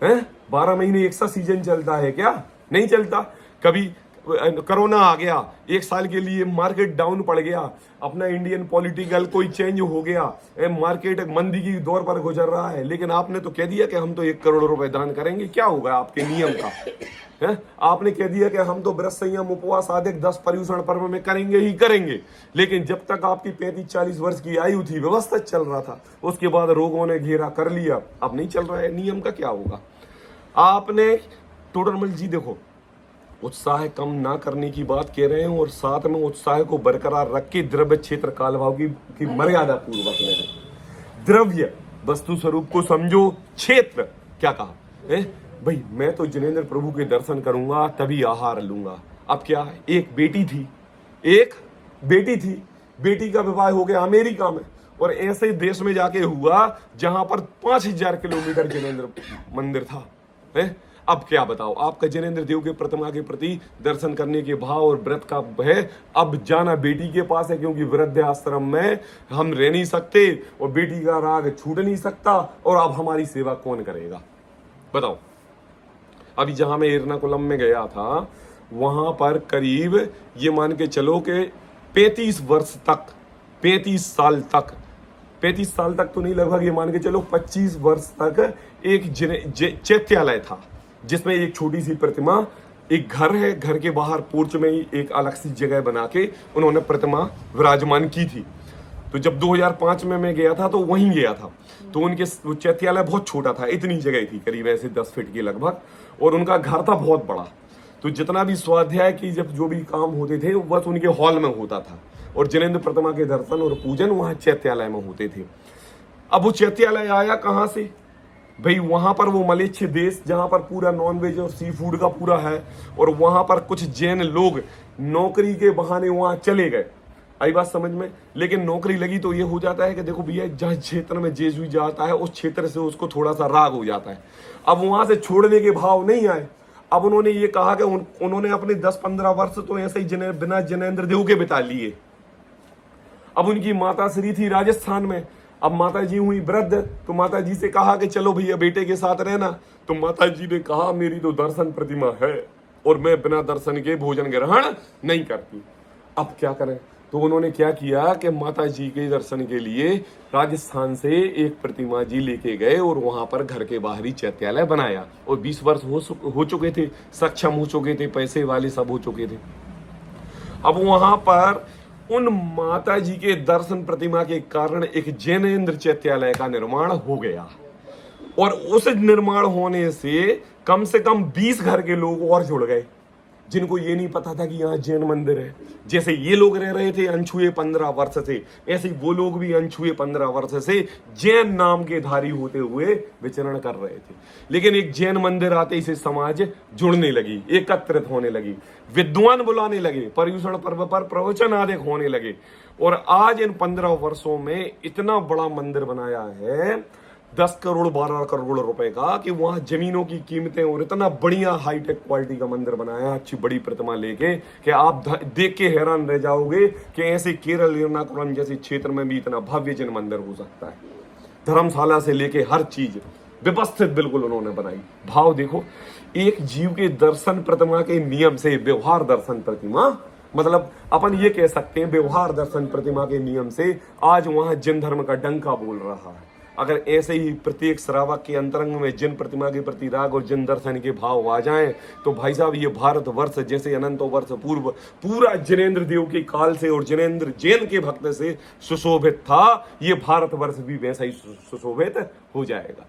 हैं? 12 महीने एक सा सीजन चलता है क्या? नहीं चलता। कभी कोरोना आ गया, 1 साल के लिए मार्केट डाउन पड़ गया, अपना इंडियन पॉलिटिकल कोई चेंज हो गया, मार्केट मंदी की दौर पर गुजर रहा है, लेकिन आपने तो कह दिया कि हम तो 1 करोड़ रुपए दान करेंगे। क्या होगा आपके नियम का? है? आपने कह दिया कि हम तो व्रत संयम उपवास आदि 10 पर्युषण पर्व में करेंगे ही करेंगे, लेकिन जब तक आपकी 35-40 वर्ष की आयु थी व्यवस्थित चल रहा था, उसके बाद रोगों ने घेरा कर लिया, अब नहीं चल रहा है। नियम का क्या होगा? आपने टोडरमल जी देखो, उत्साह कम ना करने की बात कह रहे हैं और साथ में उत्साह को बरकरार रख के द्रव्य क्षेत्र काल भाव की मर्यादा पूर्वक ले रहे हैं। द्रव्य वस्तु स्वरूप को समझो, क्षेत्र क्या कहा है भाई? मैं तो जिनेंद्र प्रभु के दर्शन करूंगा तभी आहार लूंगा। अब क्या है? एक बेटी थी, बेटी का विवाह हो गया अमेरिका में, और ऐसे देश में जाके हुआ जहां पर 5000 किलोमीटर जिनेंद्र मंदिर था। है? अब क्या बताओ, आपका जिनेंद्र देव के प्रतिमा के प्रति दर्शन करने के भाव और व्रत का है। अब जाना बेटी के पास है, क्योंकि वृद्ध आश्रम में हम रह नहीं सकते और बेटी का राग छूट नहीं सकता, और अब हमारी सेवा कौन करेगा बताओ? अभी जहां मैं एर्नाकुलम में गया था, वहां पर करीब ये मान के चलो कि 35 साल तक तो नहीं, लगभग ये मान के चलो 25 वर्ष तक एक चैत्यालय था, जिसमें एक छोटी सी प्रतिमा, एक घर है, घर के बाहर पोर्च में ही एक अलग सी जगह बना के उन्होंने प्रतिमा विराजमान की थी। तो जब 2005 में मैं गया था तो वहीं गया था, तो उनके चैत्यालय बहुत छोटा था, इतनी जगह थी करीब ऐसे 10 फीट की लगभग, और उनका घर था बहुत बड़ा। तो जितना भी स्वाध्याय की जब जो भी काम होते थे बस उनके हॉल में होता था, और जिनेंद्र प्रतिमा के दर्शन और पूजन वहां चैत्यालय में होते थे। अब वो चैत्यालय आया कहां से भाई? वहां पर वो मलेच्छ देश जहां पर पूरा नॉनवेज और सी फूड का पूरा है, और वहां पर कुछ जैन लोग नौकरी के बहाने वहां चले गए। आई बात समझ में? लेकिन नौकरी लगी तो ये हो जाता है कि देखो भैया, जिस क्षेत्र में जेजुई जाता है उस क्षेत्र से उसको थोड़ा सा राग हो जाता है। अब वहां से छोड़ने के भाव नहीं आए। अब उन्होंने ये कहा कि उन्होंने अपने 10-15 वर्ष तो ऐसे ही बिना जिनेंद्र देव के बिता लिए। अब उनकी माता श्री थी राजस्थान में, अब माता जी हुई वृद्ध, तो माता जी से कहा कि चलो भैया बेटे के साथ रहना। तो माता जी ने कहा मेरी तो दर्शन प्रतिमा है और मैं बिना दर्शन के भोजन ग्रहण नहीं करती। अब क्या करें? तो उन्होंने क्या किया कि माता जी के दर्शन के लिए राजस्थान से एक प्रतिमा जी लेके गए और वहां पर घर के बाहर ही चैत्यालय बनाया, और 20 वर्ष हो चुके थे, सक्षम हो चुके थे, पैसे वाले सब हो चुके थे। अब वहां पर उन माता जी के दर्शन प्रतिमा के कारण एक जैनेन्द्र चैत्यालय का निर्माण हो गया, और उस निर्माण होने से कम 20 घर के लोग और जुड़ गए, जिनको ये नहीं पता था कि यहाँ जैन मंदिर है। जैसे ये लोग रह रहे थे अनछुए 15 वर्ष से, ऐसे ही वो लोग भी अनछुए 15 वर्ष से जैन नाम के धारी होते हुए विचरण कर रहे थे। लेकिन एक जैन मंदिर आते ही से समाज जुड़ने लगी, एकत्रित होने लगी, विद्वान बुलाने लगे, पर्युषण पर्व पर प्रवचन आदि होने लगे, और आज इन 15 वर्षों में इतना बड़ा मंदिर बनाया है 10 करोड़ 12 करोड़ रुपए का, कि वहां जमीनों की कीमतें, और इतना बढ़िया हाईटेक क्वालिटी का मंदिर बनाया, अच्छी बड़ी प्रतिमा लेके, कि आप देख के हैरान रह जाओगे कि ऐसे केरल एर्नाकुलम जैसे क्षेत्र में भी इतना भव्य जैन मंदिर हो सकता है। धर्मशाला से लेके हर चीज व्यवस्थित बिल्कुल उन्होंने बनाई। भाव देखो, एक जीव के दर्शन प्रतिमा के नियम से व्यवहार दर्शन प्रतिमा, मतलब अपन ये कह सकते हैं व्यवहार दर्शन प्रतिमा के नियम से आज वहां जैन धर्म का डंका बोल रहा है। अगर ऐसे ही प्रत्येक श्रावक के अंतरंग में जैन प्रतिमा के प्रति राग और जैन दर्शन के भाव आ जाएं, तो भाई साहब ये भारत वर्ष जैसे अनंतों वर्ष पूर्व पूरा जिनेंद्र देव के काल से और जिनेंद्र जैन के भक्त से सुशोभित था, ये भारत वर्ष भी वैसा ही सुशोभित हो जाएगा।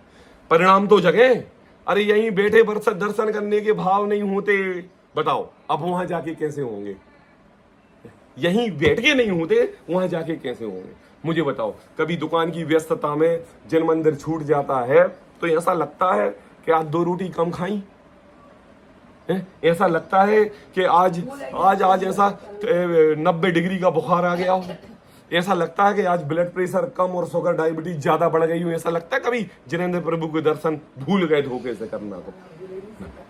परिणाम तो जगह, अरे यहीं बैठे वर्ष दर्शन करने के भाव नहीं होते, बताओ अब वहां जाके कैसे होंगे? यहीं बैठ के नहीं होते, वहां जाके कैसे होंगे? मुझे बताओ, कभी दुकान की व्यस्तता में जैन मंदिर छूट जाता है तो ऐसा लगता है कि आज 2 रोटी कम खाई? ऐसा लगता है कि आज ऐसा 90 डिग्री का बुखार आ गया हो? ऐसा लगता है कि आज ब्लड प्रेशर कम और शुगर डायबिटीज ज्यादा बढ़ गई हो, ऐसा लगता है कभी जिनेंद्र प्रभु के दर्शन भूल गए धोखे से करना? तो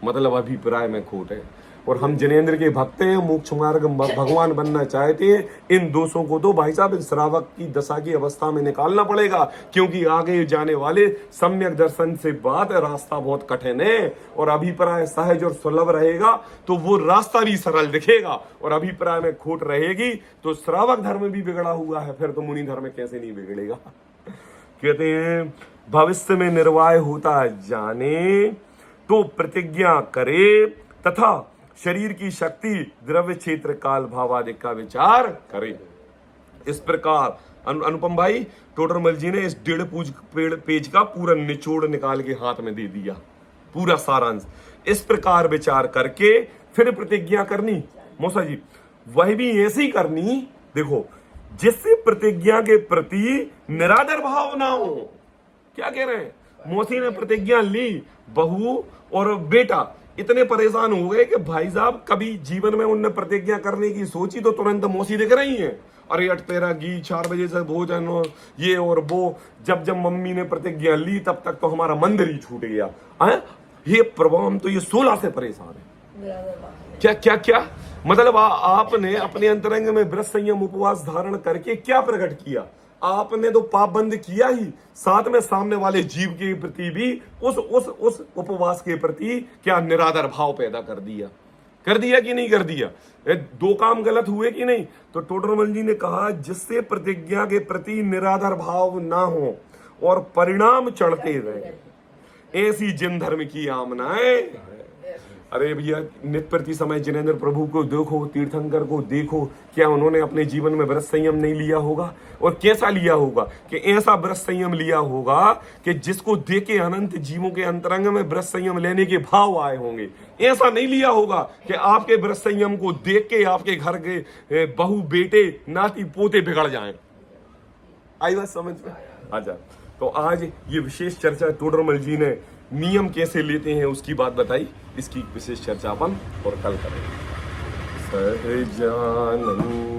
मतलब अभिप्राय में खोट है। और हम जिनेंद्र के भक्त हैं, मोक्ष मार्ग भगवान बनना चाहते हैं, इन दोषों को तो भाई साहब श्रावक की दशा की अवस्था में निकालना पड़ेगा, क्योंकि आगे जाने वाले सम्यक दर्शन से बाद रास्ता बहुत कठिन है। और अभिप्राय सहज और सुलभ रहेगा तो वो रास्ता भी सरल दिखेगा, और अभिप्राय में खोट रहेगी तो श्रावक धर्म भी बिगड़ा हुआ है, फिर तो मुनि धर्म कैसे नहीं बिगड़ेगा। कहते हैं भविष्य में निर्वाह होता जाने तो प्रतिज्ञा करे, तथा शरीर की शक्ति द्रव्य क्षेत्र काल भावादिक का विचार करे। इस प्रकार अनुपम भाई टोडरमल जी ने इस 1.5 पेज का पूरा निचोड़ निकाल के हाथ में दे दिया, पूरा सारांश। इस प्रकार विचार करके फिर प्रतिज्ञा करनी मौसा जी, वह भी ऐसी करनी, देखो, जिससे प्रतिज्ञा के प्रति निरादर भाव ना हो। क्या कह रहे हैं? मौसी ने प्रतिज्ञा ली, बहू और बेटा इतने परेशान हो गए कि भाई साहब कभी जीवन में उनने प्रतिज्ञा करने की सोची तो तुरंत मौसी दिख रही है, अरे 8-13 4 बजे से भोजन और ये और वो। जब जब मम्मी ने प्रतिज्ञा ली तब तक तो हमारा मंदिर ही छूट गया है। ये प्रभु, हम तो ये 16 से परेशान है। क्या क्या क्या मतलब आपने अपने अंतरंग में व्रत संयम उपवास धारण करके क्या प्रकट किया? आपने तो पाप बंद किया ही, साथ में सामने वाले जीव के प्रति भी उस उपवास के प्रति क्या निरादर भाव पैदा कर दिया कि नहीं कर दिया? दो काम गलत हुए कि नहीं? तो टोडरमल जी ने कहा जिससे प्रतिज्ञा के प्रति निरादर भाव ना हो और परिणाम चढ़ते रहे, ऐसी जिन धर्म की आमनाएं। अरे भैया, नित्य प्रति समय जिनेंद्र प्रभु को देखो, तीर्थंकर को देखो, क्या उन्होंने अपने जीवन में व्रत संयम नहीं लिया होगा? और कैसा लिया होगा? कि ऐसा व्रत संयम लिया होगा कि जिसको देख के अनंत जीवों के अंतरंग में व्रत संयम लेने के भाव आए होंगे। ऐसा नहीं लिया होगा कि आपके व्रत संयम को देख के आपके घर के बहू बेटे नाती पोते बिगड़ जाएं। आई बात समझ में? अच्छा, तो आज ये विशेष चर्चा टोडरमल जी ने नियम कैसे लेते हैं उसकी बात बताई। इसकी विशेष चर्चा अपन और कल करेंगे। सहजानंद